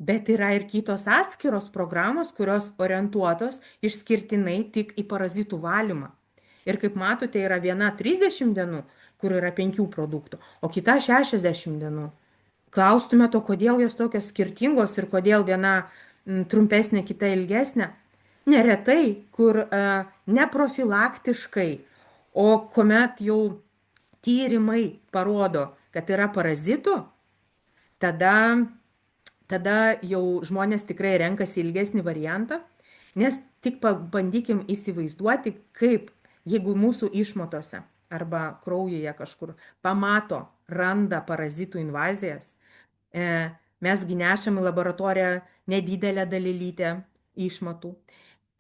Bet yra ir kitos atskiros programos, kurios orientuotos išskirtinai tik į parazitų valymą. Ir kaip matote, yra viena 30 dienų, kur yra 5 produktų, o kita 60 dienų. Klaustumėte, kodėl jos tokios skirtingos ir kodėl viena trumpesnė, kita ilgesnė. Neretai, kur neprofilaktiškai, o kuomet jau tyrimai parodo, kad yra parazitų, tada jau žmonės tikrai renkasi ilgesnį variantą, nes tik pabandykim įsivaizduoti, kaip jeigu mūsų išmatose arba kraujyje kažkur pamato, randa parazitų invazijas, mesgi nešam į laboratoriją nedidelę dalelytę išmatų.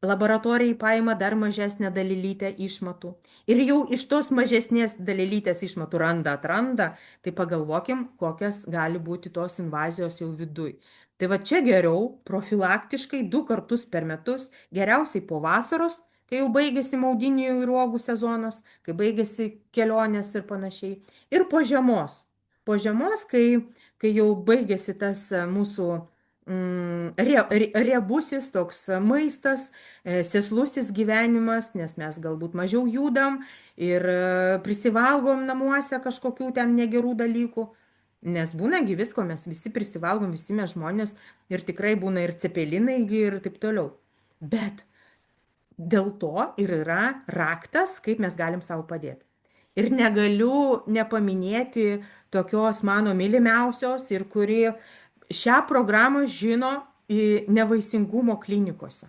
Laboratorijai paima dar mažesnę dalelytę išmatų. Ir jau iš tos mažesnės dalelytės išmatų atranda, tai pagalvokim, kokias gali būti tos invazijos jau viduj. Tai va čia geriau profilaktiškai 2 kartus per metus, geriausiai po vasaros, kai jau baigėsi maudinių ir uogų sezonas, kai baigėsi kelionės ir panašiai. Ir po žiemos. Po žiemos, kai jau baigėsi tas mūsų riebusis toks maistas, sėslusis gyvenimas, nes mes galbūt mažiau judam ir prisivalgom namuose kažkokių ten negerų dalykų. Nes būnagi visko, mes visi prisivalgom, visi mes žmonės ir tikrai būna ir cepelinai ir taip toliau. Bet dėl to ir yra raktas, kaip mes galim savo padėti. Ir negaliu nepaminėti tokios mano mylimiausios ir kuri šią programą žino nevaisingumo klinikose,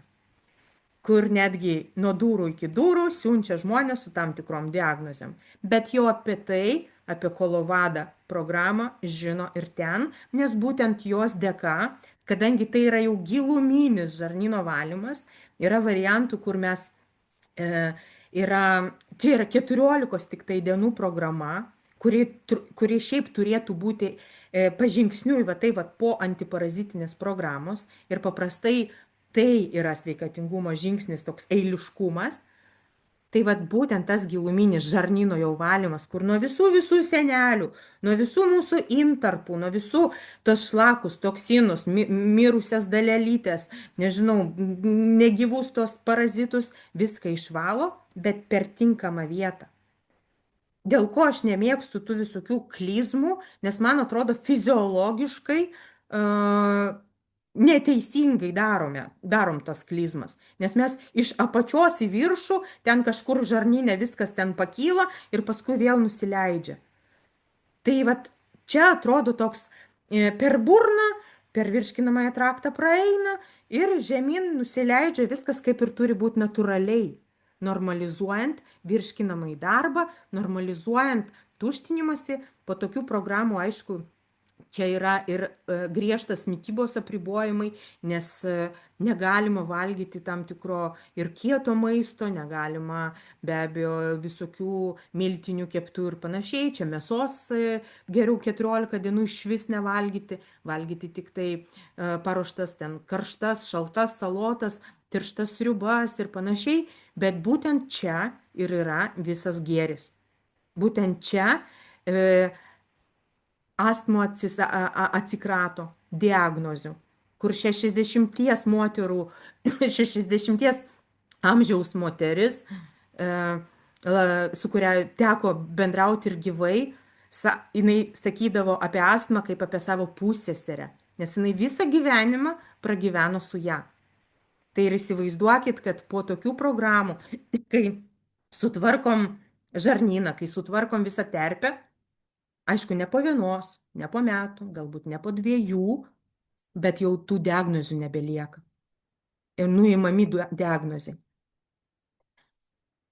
kur netgi nuo durų iki durų siunčia žmonės su tam tikrom diagnozėm. Bet jau apie tai apie Kolovadą programą žino ir ten, nes būtent jos dėka, kadangi tai yra jau giluminis žarnyno valymas, yra variantų, kur mes e, yra, čia yra 14 tik tai dienų programa, kuri šiaip turėtų būti pažingsniui, va tai va po antiparazitinės programos ir paprastai tai yra sveikatingumo žingsnis, toks eiliškumas. Tai vat būtent tas giluminis žarnyno jau valymas, kur nuo visų senelių, nuo visų mūsų intarpų, nuo visų tos šlakus, toksinus, mirusias dalelytės, nežinau, negyvus tos parazitus, viską išvalo, bet per tinkamą vietą. Dėl ko aš nemėgstu tų visokių klizmų, nes man atrodo fiziologiškai neteisingai darom tas klizmas. Nes mes iš apačios į viršų, ten kažkur žarnyne viskas ten pakyla ir paskui vėl nusileidžia. Tai vat čia atrodo toks per burną, per virškinamąją traktą praeina ir žemyn nusileidžia viskas kaip ir turi būti natūraliai, normalizuojant virškinamąjį darbą, normalizuojant tuštinimąsi. Po tokių programų, aišku, čia yra ir griežtas mitybos apribojimai, nes negalima valgyti tam tikro ir kieto maisto, negalima be abejo visokių miltinių keptų ir panašiai. Čia mėsos geriau 14 dienų išvis nevalgyti, valgyti tik tai paruoštas ten karštas, šaltas salotas, tirštas sriubas ir panašiai. Bet būtent čia ir yra visas gėris. Būtent čia astmo atsikrato diagnozių, kur 60 moterų, 60 amžiaus moteris, su kuria teko bendrauti ir gyvai, jinai sakydavo apie astmą kaip apie savo pusseserę, nes jinai visą gyvenimą pragyveno su ją. Tai ir įsivaizduokit, kad po tokių programų, kai sutvarkom žarnyną, kai sutvarkom visą terpę, aišku, ne po vienos, ne po metų, galbūt ne po 2, bet jau tų diagnozių nebelieka. Ir nuimami diagnozė.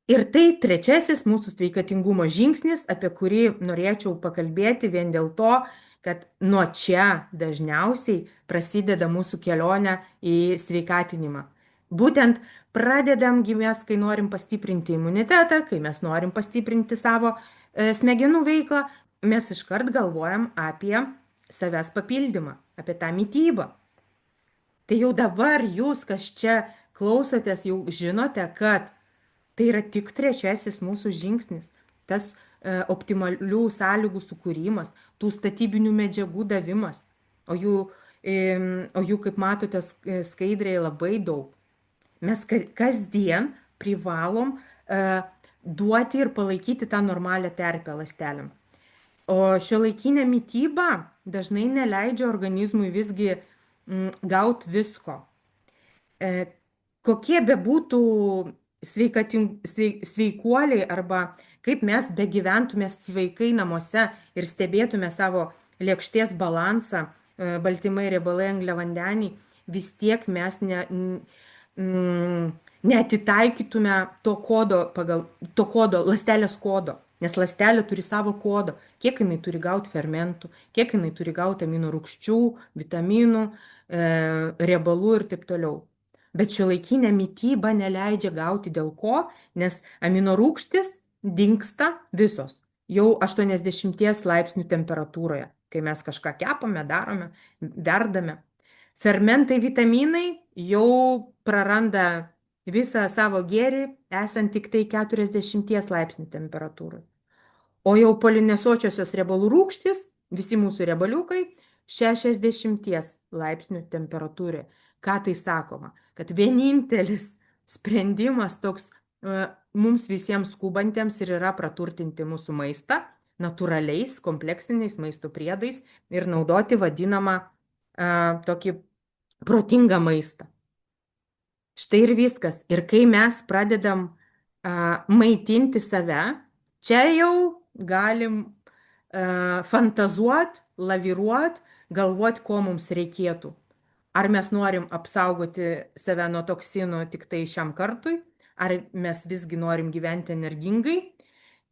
Ir tai trečiasis mūsų sveikatingumo žingsnis, apie kurį norėčiau pakalbėti vien dėl to, kad nuo čia dažniausiai prasideda mūsų kelionė į sveikatinimą. Būtent pradedam mes, kai norim pastiprinti imunitetą, kai mes norim pastiprinti savo smegenų veiklą, mes iškart galvojam apie savęs papildymą, apie tą mitybą. Tai jau dabar jūs, kas čia klausotės, jau žinote, kad tai yra tik trečiasis mūsų žingsnis. Tas optimalių sąlygų sukūrimas, tų statybinių medžiagų davimas, o jų kaip matote, skaidrėje labai daug. Mes kasdien privalom duoti ir palaikyti tą normalią terpę ląstelėm. O šiuolaikinė mityba dažnai neleidžia organizmui visgi gauti visko. Kokie bebūtų sveikuoliai arba kaip mes begyventume sveikai namuose ir stebėtume savo lėkštės balansą, baltymai, riebalai, angliavandeniai, vis tiek mes neatitaikytume to kodo, ląstelės kodo. Nes ląstelė turi savo kodą, kiek jinai turi gauti fermentų, kiek jinai turi gauti amino rūgščių, vitaminų, riebalų ir taip toliau. Bet šiuolaikinė mityba neleidžia gauti dėl ko, nes amino rūgštys dingsta visos jau 80 laipsnių temperatūroje, kai mes kažką kepame, darome, verdame. Fermentai, vitaminai jau praranda visą savo gėrį, esant tik tai 40 laipsnių temperatūrai. O jau polinesočiosios riebalų rūgštys, visi mūsų riebaliukai, 60 laipsnių temperatūrai. Ką tai sakoma? Kad vienintelis sprendimas toks mums visiems skubantiems ir yra praturtinti mūsų maistą natūraliais, kompleksiniais maisto priedais ir naudoti vadinamą tokį protingą maistą. Štai ir viskas. Ir kai mes pradedam maitinti save, čia jau galim fantazuot, laviruot, galvot, ko mums reikėtų. Ar mes norim apsaugoti save nuo toksinų tik tai šiam kartui, ar mes visgi norim gyventi energingai.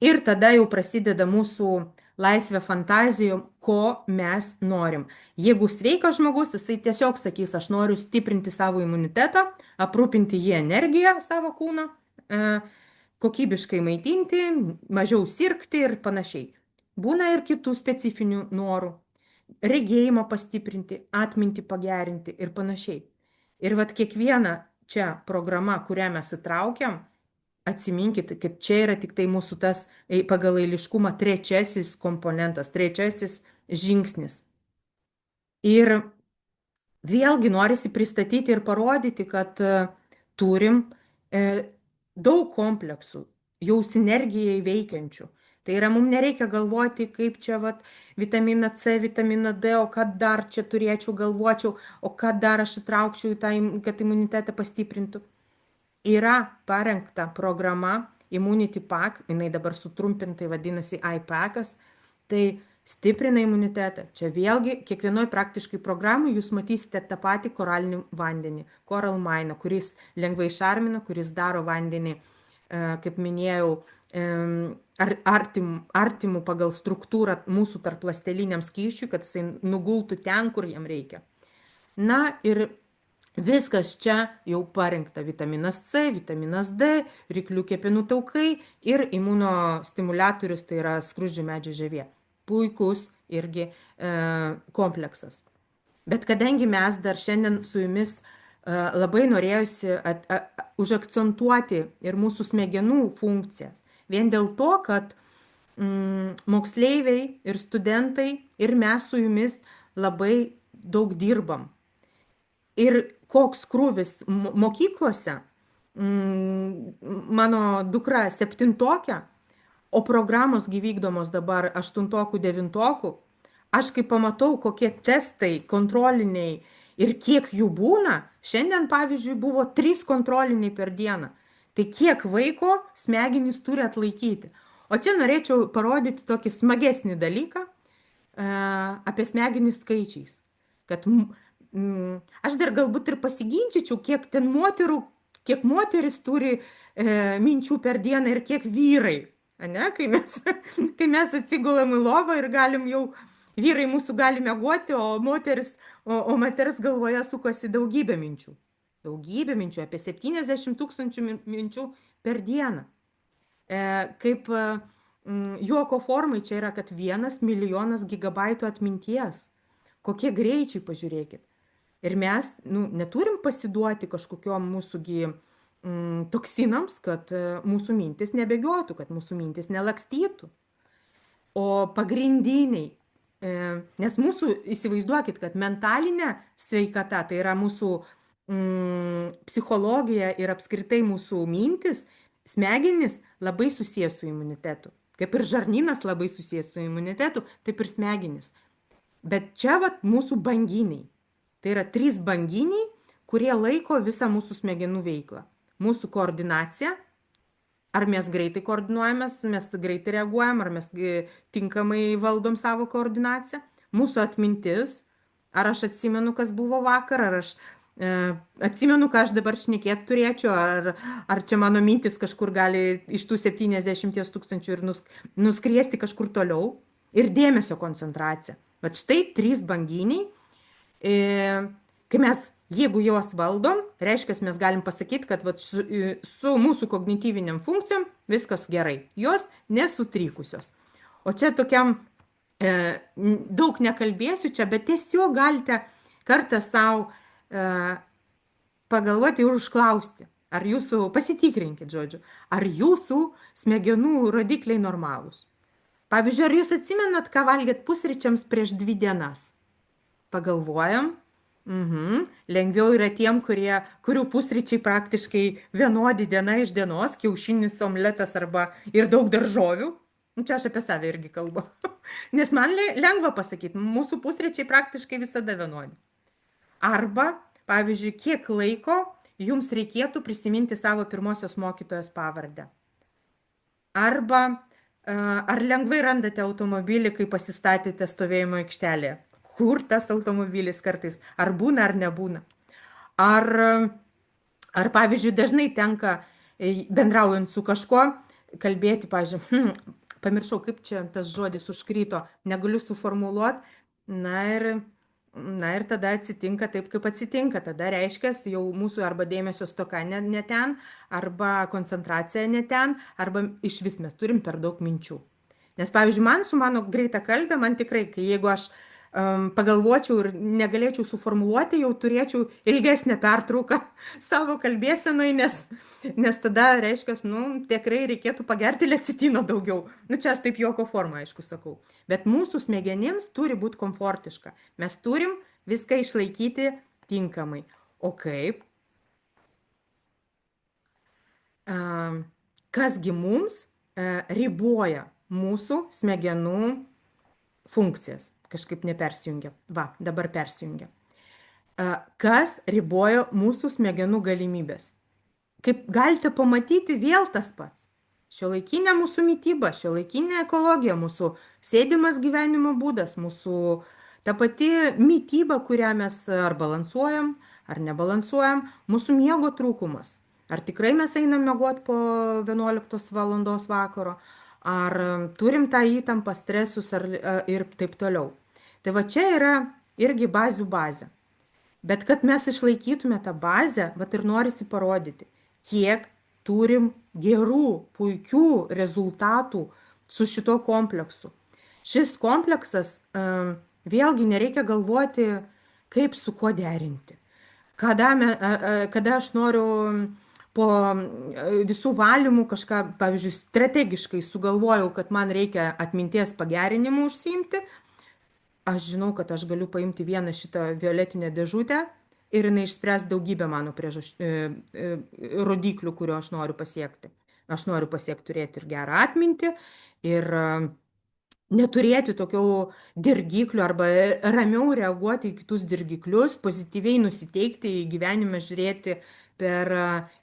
Ir tada jau prasideda mūsų laisvę fantazijom, ko mes norim. Jeigu sveikas žmogus, jisai tiesiog sakys, aš noriu stiprinti savo imunitetą, aprūpinti jį energiją savo kūną, kokybiškai maitinti, mažiau sirgti ir panašiai. Būna ir kitų specifinių norų. Regėjimą pastiprinti, atmintį pagerinti ir panašiai. Ir vat kiekviena čia programa, kurią mes įtraukiam, atsiminkit, kad čia yra tik tai mūsų tas pagal eiliškumą trečiasis komponentas, trečiasis žingsnis. Ir vėlgi norisi pristatyti ir parodyti, kad turim daug kompleksų, jau sinergijai veikiančių. Tai yra, mums nereikia galvoti, kaip čia vat, vitaminą C, vitaminą D, o ką dar čia turėčiau, galvočiau, o ką dar aš įtraukčiau į tą, kad imunitetą pastiprintų. Yra parengta programa Immunity Pack, jinai dabar sutrumpintai vadinasi IPACas, tai stiprina imunitetą. Čia vėlgi kiekvienoj praktiškai programai jūs matysite tą patį koralinį vandenį, Coral Mine, kuris lengvai šarmina, kuris daro vandenį, kaip minėjau, artimų pagal struktūrą mūsų tarpląsteliniam skysčiui, kad jisai nugultų ten, kur jam reikia. Na ir viskas čia jau parengta: vitaminas C, vitaminas D, ryklių kepenų taukai ir imunostimuliatorius, tai yra skruzdžių medžio žievė. Puikus irgi kompleksas. Bet kadangi mes dar šiandien su jumis labai norėjusi užakcentuoti ir mūsų smegenų funkcijas, vien dėl to, kad moksleiviai ir studentai ir mes su jumis labai daug dirbam. Ir koks krūvis mokyklose, mano dukra 7-tokė, o programos vykdomos dabar 8-tokų, 9-tokų, aš kai pamatau, kokie testai kontroliniai ir kiek jų būna, šiandien pavyzdžiui buvo 3 kontroliniai per dieną, tai kiek vaiko smegenys turi atlaikyti. O čia norėčiau parodyti tokį smagesnį dalyką apie smegenys skaičiais, kad aš dar galbūt ir pasiginčyčiau, kiek ten moterų, kiek moteris turi minčių per dieną ir kiek vyrai. Ne? Kai mes atsigulam į lovą ir galim jau, vyrai mūsų gali miegoti, o moters galvoje sukasi daugybė minčių. Daugybė minčių, apie 70 000 minčių per dieną. Kaip juoko formai čia yra, kad 1 milijonas gigabaitų atminties. Kokie greičiai, pažiūrėkit. Ir mes neturim pasiduoti kažkokiom mūsųgi toksinams, kad mūsų mintis nebėgiotų, kad mūsų mintis nelakstytų. O pagrindiniai, nes mūsų, įsivaizduokit, kad mentalinė sveikata, tai yra mūsų psichologija ir apskritai mūsų mintis, smegenys labai susijęs su imunitetu. Kaip ir žarnynas labai susijęs su imunitetu, taip ir smegenys. Bet čia vat mūsų banginiai. Tai yra 3 banginiai, kurie laiko visą mūsų smegenų veiklą. Mūsų koordinacija, ar mes greitai koordinuojamės, mes greitai reaguojam, ar mes tinkamai valdom savo koordinaciją. Mūsų atmintis, ar aš atsimenu, kas buvo vakar, ar aš atsimenu, ką aš dabar šnekėti turėčiau, ar čia mano mintis kažkur gali iš tų 70 000 ir nuskriesti kažkur toliau. Ir dėmesio koncentracija. Vat štai 3 banginiai. Kai mes, jeigu juos valdom, reiškia, mes galim pasakyti, kad vat, su mūsų kognityviniam funkcijom viskas gerai. Jos nesutrikusios. O čia tokiam, daug nekalbėsiu čia, bet tiesiog galite kartą savo pagalvoti ir užklausti. Ar jūsų, pasitikrinkit, žodžiu, ar jūsų smegenų rodikliai normalūs. Pavyzdžiui, ar jūs atsimenat, ką valgėt pusryčiams prieš 2 dienas? Pagalvojam. Lengviau yra tiem, kurių pusryčiai praktiškai vienodi diena iš dienos, kiaušinis, omletas arba ir daug daržovių. Čia aš apie save irgi kalbu. Nes man lengva pasakyti, mūsų pusryčiai praktiškai visada vienodi. Arba, pavyzdžiui, kiek laiko jums reikėtų prisiminti savo pirmosios mokytojos pavardę. Arba, ar lengvai randate automobilį, kai pasistatėte stovėjimo aikštelėje? Kur tas automobilis kartais? Ar būna, ar nebūna? Ar pavyzdžiui, dažnai tenka bendraujant su kažkuo kalbėti, pavyzdžiui, pamiršau, kaip čia tas žodis užkryto, negaliu suformuluoti. Na ir, na ir tada atsitinka taip, kaip atsitinka. Tada reiškia, jau mūsų arba dėmesio stoka ne ten, arba koncentracija ne ten, arba iš vis mes turim per daug minčių. Nes, pavyzdžiui, man su mano greita kalbė, man tikrai, kai jeigu aš pagalvočiau ir negalėčiau suformuluoti, jau turėčiau ilgesnę pertrauką savo kalbėsenai, nes tada, reiškia, nu, tikrai reikėtų pagerti lecitino daugiau. Nu, čia aš taip juoko formą, aišku, sakau. Bet mūsų smegenims turi būti komfortiška. Mes turim viską išlaikyti tinkamai. O kaip? Kasgi mums riboja mūsų smegenų funkcijas? Kažkaip nepersijungia. Va, dabar persijungia. Kas riboja mūsų smegenų galimybės? Kaip galite pamatyti, vėl tas pats. Šiuolaikinė mūsų mytyba, šiuolaikinė ekologija, mūsų sėdimas gyvenimo būdas, mūsų ta pati mytyba, kurią mes ar balansuojam, ar nebalansuojam, mūsų miego trūkumas. Ar tikrai mes einam miegoti po 11 valandos vakaro, ar turim tą įtampą, stresus ir taip toliau. Tai va čia yra irgi bazių bazė. Bet kad mes išlaikytume tą bazę, vat ir norisi parodyti, kiek turim gerų, puikių rezultatų su šito kompleksu. Šis kompleksas, vėlgi nereikia galvoti, kaip su kuo derinti. Kada aš noriu po visų valymų kažką, pavyzdžiui, strategiškai sugalvojau, kad man reikia atminties pagerinimu užsiimti, aš žinau, kad aš galiu paimti vieną šitą violetinę dėžutę ir jinai išspręs daugybę mano rodiklių, kurio aš noriu pasiekti. Aš noriu pasiekti turėti ir gerą atmintį, ir neturėti tokių dirgiklių arba ramiau reaguoti į kitus dirgiklius, pozityviai nusiteikti į gyvenimą, žiūrėti per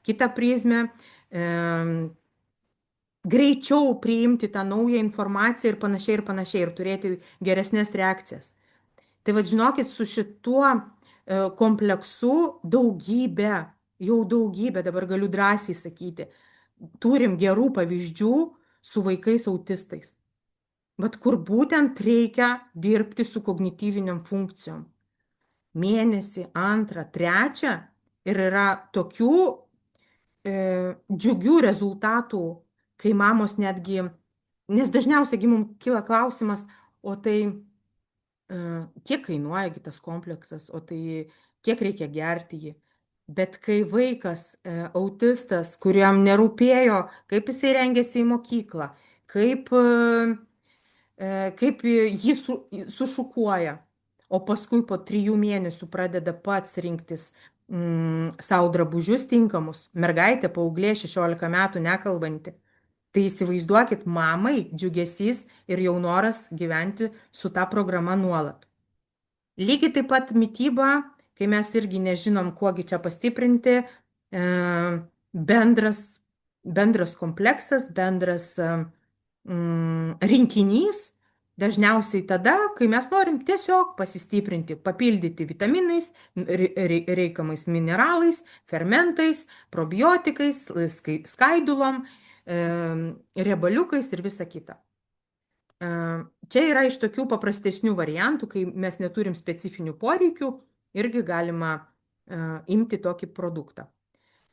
kitą prizmę, greičiau priimti tą naują informaciją ir panašiai, ir turėti geresnės reakcijas. Tai vad žinokit, su šituo kompleksu jau daugybę, dabar galiu drąsiai sakyti, turim gerų pavyzdžių su vaikais autistais. Vat kur būtent reikia dirbti su kognityviniam funkcijom. Mėnesį, antrą, trečią ir yra tokių džiugių rezultatų, kai mamos netgi, nes dažniausiai mums kyla klausimas, o tai kiek kainuoja tas kompleksas, o tai kiek reikia gerti jį. Bet kai vaikas autistas, kuriam nerūpėjo, kaip jisai rengėsi į mokyklą, kaip jį sušukuoja, o paskui po 3 mėnesių pradeda pats rinktis savo drabužius tinkamus, mergaitė, paauglė, 16 metų nekalbanti. Tai įsivaizduokit, mamai džiugesys ir jau noras gyventi su ta programa nuolat. Lygiai taip pat mytyba, kai mes irgi nežinom, kuogi čia pastiprinti, bendras kompleksas, bendras rinkinys, dažniausiai tada, kai mes norim tiesiog pasistiprinti, papildyti vitaminais, reikiamais mineralais, fermentais, probiotikais, skaidulom, riebaliukais ir visa kita. Čia yra iš tokių paprastesnių variantų, kai mes neturim specifinių poreikių, irgi galima imti tokį produktą.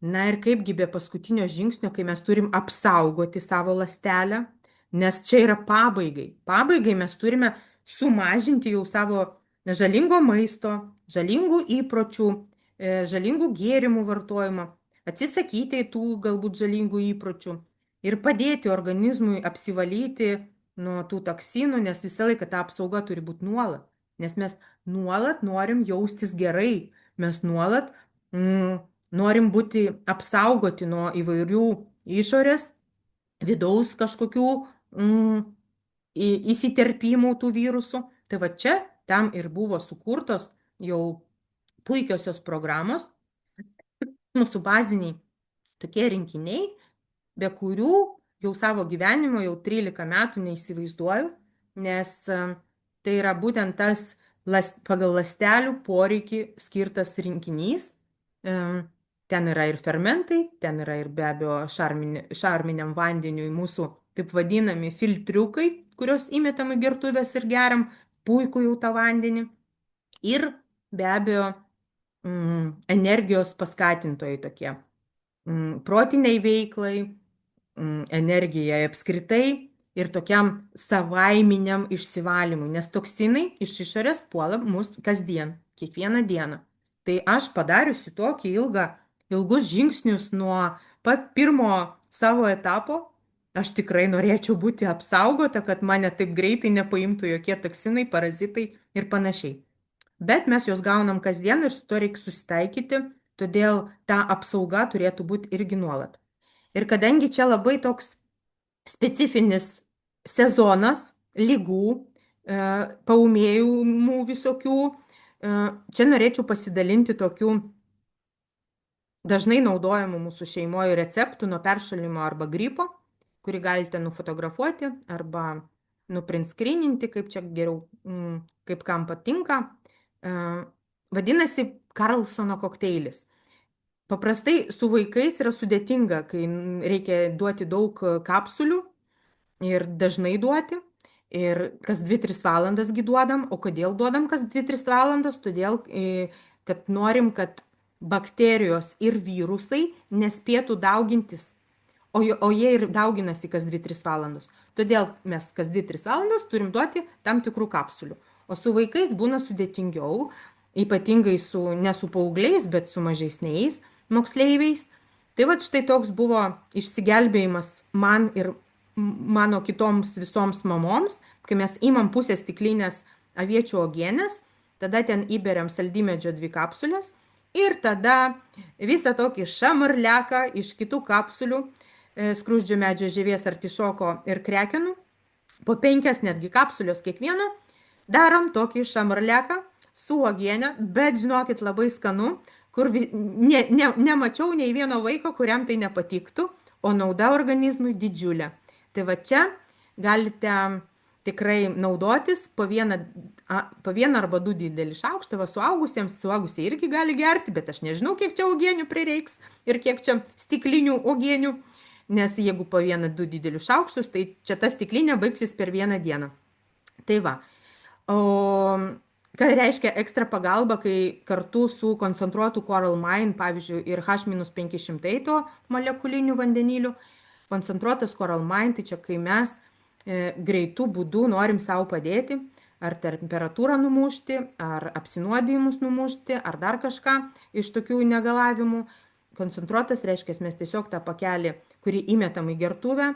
Na ir kaipgi be paskutinio žingsnio, kai mes turim apsaugoti savo ląstelę, nes čia yra pabaigai. Pabaigai mes turime sumažinti jau savo žalingo maisto, žalingų įpročių, žalingų gėrimų vartojimą, atsisakyti tų galbūt žalingų įpročių ir padėti organizmui apsivalyti nuo tų toksinų, nes visą laiką ta apsauga turi būti nuolat, nes mes nuolat norim jaustis gerai, mes nuolat norim būti apsaugoti nuo įvairių išorės, vidaus kažkokių įsiterpimų tų virusų. Tai va čia tam ir buvo sukurtos jau puikiosios programos, mūsų baziniai tokie rinkiniai, be kurių jau savo gyvenimo jau 13 metų neįsivaizduoju, nes tai yra būtent tas pagal ląstelių poreikį skirtas rinkinys. Ten yra ir fermentai, ten yra ir be abejo šarminiam vandeniui mūsų taip vadinami filtriukai, kuriuos įmetam į gertuvės ir geriam puikų jau tą vandenį. Ir be abejo, energijos paskatintojai tokie, protiniai veiklai, energijai apskritai ir tokiam savaiminiam išsivalymui, nes toksinai iš išorės puola mus kasdien, kiekvieną dieną. Tai aš padariusi tokį ilgus žingsnius nuo pat pirmo savo etapo, aš tikrai norėčiau būti apsaugota, kad mane taip greitai nepaimtų jokie toksinai, parazitai ir panašiai. Bet mes juos gaunam kasdien ir su to reikia susitaikyti, todėl ta apsauga turėtų būti irgi nuolat. Ir kadangi čia labai toks specifinis sezonas lygų, paūmėjimų visokių, čia norėčiau pasidalinti tokiu dažnai naudojamų mūsų šeimoje receptų nuo peršalimo arba gripo, kurį galite nufotografuoti arba nuprinskrininti, kaip čia geriau, kaip kam patinka. Vadinasi Karlsono kokteilis. Paprastai su vaikais yra sudėtinga, kai reikia duoti daug kapsulių ir dažnai duoti. Ir kas 2-3 valandas duodam. O kodėl duodam kas 2-3 valandas? Todėl, kad norim, kad bakterijos ir virusai nespėtų daugintis. O jie ir dauginasi kas 2-3 valandos. Todėl mes kas 2-3 valandas turim duoti tam tikrų kapsulių. O su vaikais būna sudėtingiau, ypatingai ne su paaugliais, bet su mažesniais moksleiviais. Tai va štai toks buvo išsigelbėjimas man ir mano kitoms visoms mamoms, kai mes imam pusę stiklinės aviečių uogienės, tada ten įberiam saldymedžio 2 kapsulės ir tada visą tokį šamarliaką iš kitų kapsulių, skruzdžio medžio žievės, artišoko ir krekenų, po 5 netgi kapsulės kiekvieno, darom tokį šamarliaką su uogienė, bet žinokit, labai skanu, kur nemačiau nei vieno vaiko, kuriam tai nepatiktų, o nauda organizmui didžiulė. Tai va čia galite tikrai naudotis po vieną arba 2 didelį šaukštą, va suaugusiai irgi gali gerti, bet aš nežinau, kiek čia uogienių prireiks ir kiek čia stiklinių uogienių, nes jeigu po 1-2 didelius šaukštus, tai čia ta stiklinė baigsis per vieną dieną. Tai va. O ką reiškia ekstra pagalba, kai kartu su koncentruotu Coral Mine, pavyzdžiui, ir H-500 to molekulinių vandenilių, koncentruotas Coral Mine, tai čia kai mes greitų būdų norim savo padėti, ar temperatūrą numušti, ar apsinuodijimus numušti, ar dar kažką iš tokių negalavimų. Koncentruotas reiškia, mes tiesiog tą pakelį, kurį įmetam į gertuvę,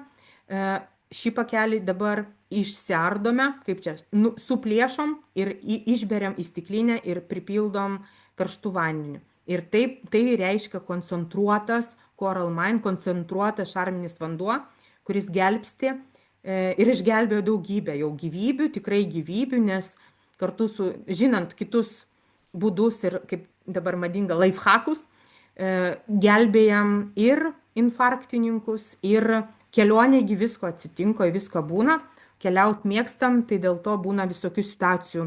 šį pakelį dabar išsiardome, kaip čia, suplėšom ir išberiam į stiklinę ir pripildom karštų vandeniu. Ir taip, tai reiškia koncentruotas Coral Mine, koncentruotas šarminis vanduo, kuris gelbsti ir išgelbėjo daugybę jau gyvybių, tikrai gyvybių, nes kartu su, žinant kitus būdus ir kaip dabar madinga lifehackus, gelbėjam ir infarktininkus, ir kelionėgi visko atsitinko, visko būna, keliaut mėgstam, tai dėl to būna visokių situacijų,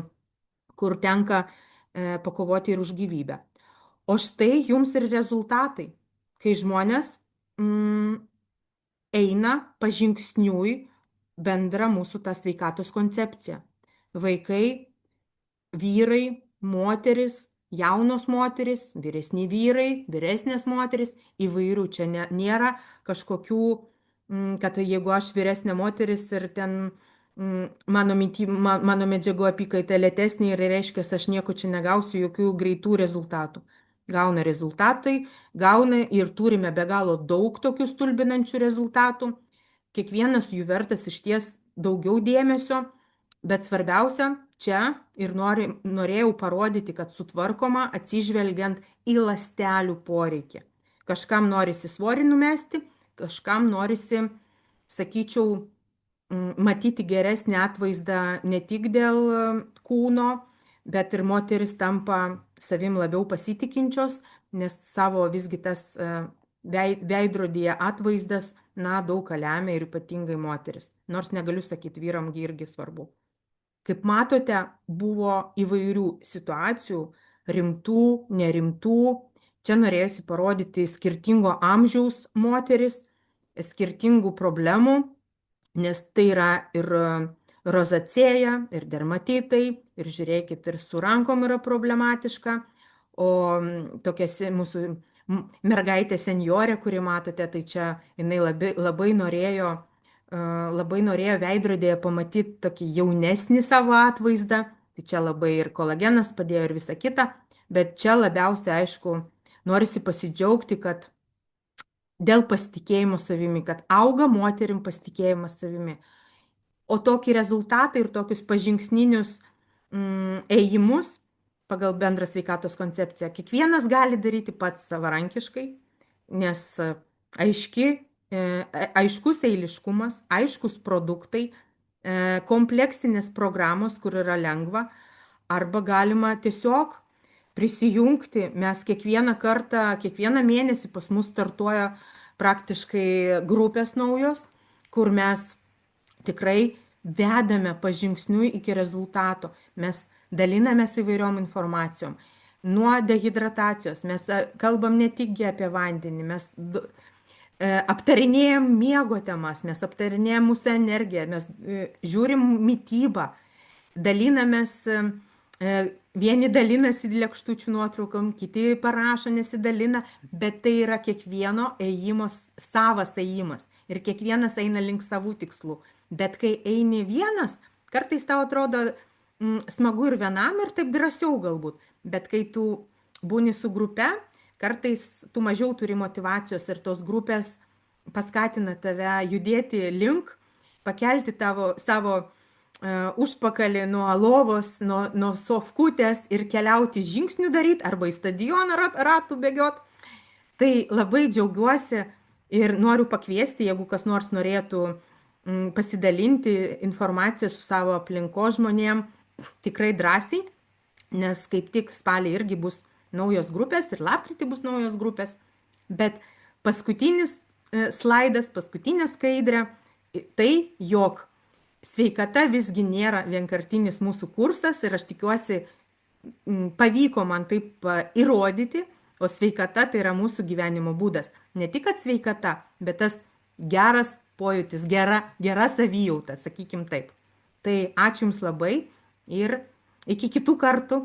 kur tenka pakovoti ir už gyvybę. O štai jums ir rezultatai, kai žmonės eina pažingsniui bendra mūsų ta sveikatos koncepcija. Vaikai, vyrai, moteris, jaunos moteris, vyresni vyrai, vyresnės moteris, įvairių čia nėra kažkokių, kad jeigu aš vyresnė moteris ir ten mano medžiagų apykaita lėtesnė ir reiškia, aš nieko čia negausiu jokių greitų rezultatų. Gauna rezultatai, gauna ir turime be galo daug tokių stulbinančių rezultatų. Kiekvienas jų vertas išties daugiau dėmesio, bet svarbiausia, čia ir norėjau parodyti, kad sutvarkoma atsižvelgiant į ląstelių poreikį. Kažkam norisi svorį numesti, kažkam norisi, sakyčiau, matyti geresnį atvaizdą ne tik dėl kūno, bet ir moteris tampa savim labiau pasitikinčios, nes savo visgi tas veidrodyje atvaizdas, daug ką lemia ir ypatingai moteris. Nors negaliu sakyti, vyramgi irgi svarbu. Kaip matote, buvo įvairių situacijų, rimtų, nerimtų. Čia norėjusi parodyti skirtingo amžiaus moteris, skirtingų problemų, nes tai yra ir rozacėja, ir dermatitai, ir žiūrėkit, ir su rankom yra problematiška, o mūsų mergaitė senjorė, kuri matote, tai čia jinai labai norėjo, labai norėjo veidrodėje pamatyti tokį jaunesnį savo atvaizdą, tai čia labai ir kolagenas padėjo ir visa kita, bet čia labiausiai, aišku, norisi pasidžiaugti, kad dėl pasitikėjimo savimi, kad auga moterim pasitikėjimas savimi. O tokį rezultatą ir tokius pažingsninius ėjimus pagal bendrą sveikatos koncepciją kiekvienas gali daryti pats savarankiškai, nes aiškus eiliškumas, aiškus produktai, kompleksinės programos, kur yra lengva, arba galima tiesiog prisijungti. Mes kiekvieną kartą, kiekvieną mėnesį pas mus startuoja praktiškai grupės naujos, kur mes tikrai vedame pažingsniui iki rezultato. Mes dalinamės įvairiom informacijom. Nuo dehidratacijos mes kalbam ne tik apie vandenį, mes aptarinėjom miego temas, mes aptarinėjom mūsų energiją, mes žiūrim mitybą, dalinamės, vieni dalinasi lėkštučių nuotraukom, kiti parašo, nesidalina, bet tai yra kiekvieno ėjimo savas ėjimas ir kiekvienas eina link savų tikslų. Bet kai eini vienas, kartais tau atrodo smagu ir vienam ir taip drąsiau galbūt, bet kai tu būni su grupe, kartais tu mažiau turi motyvacijos ir tos grupės paskatina tave judėti link, pakelti savo užpakalį nuo lovos, nuo sofkutės ir keliauti žingsnių daryti arba į stadioną ratų bėgiot. Tai labai džiaugiuosi ir noriu pakviesti, jeigu kas nors norėtų pasidalinti informaciją su savo aplinko žmonėm, tikrai drąsiai, nes kaip tik spalį irgi bus naujos grupės ir lapkritį bus naujos grupės. Bet paskutinis slaidas, paskutinė skaidrė, tai jog sveikata visgi nėra vienkartinis mūsų kursas ir aš tikiuosi pavyko man taip įrodyti, o sveikata tai yra mūsų gyvenimo būdas. Ne tik kad sveikata, bet tas geras pojūtis, gera savijauta, sakykim taip. Tai ačiū Jums labai ir iki kitų kartų.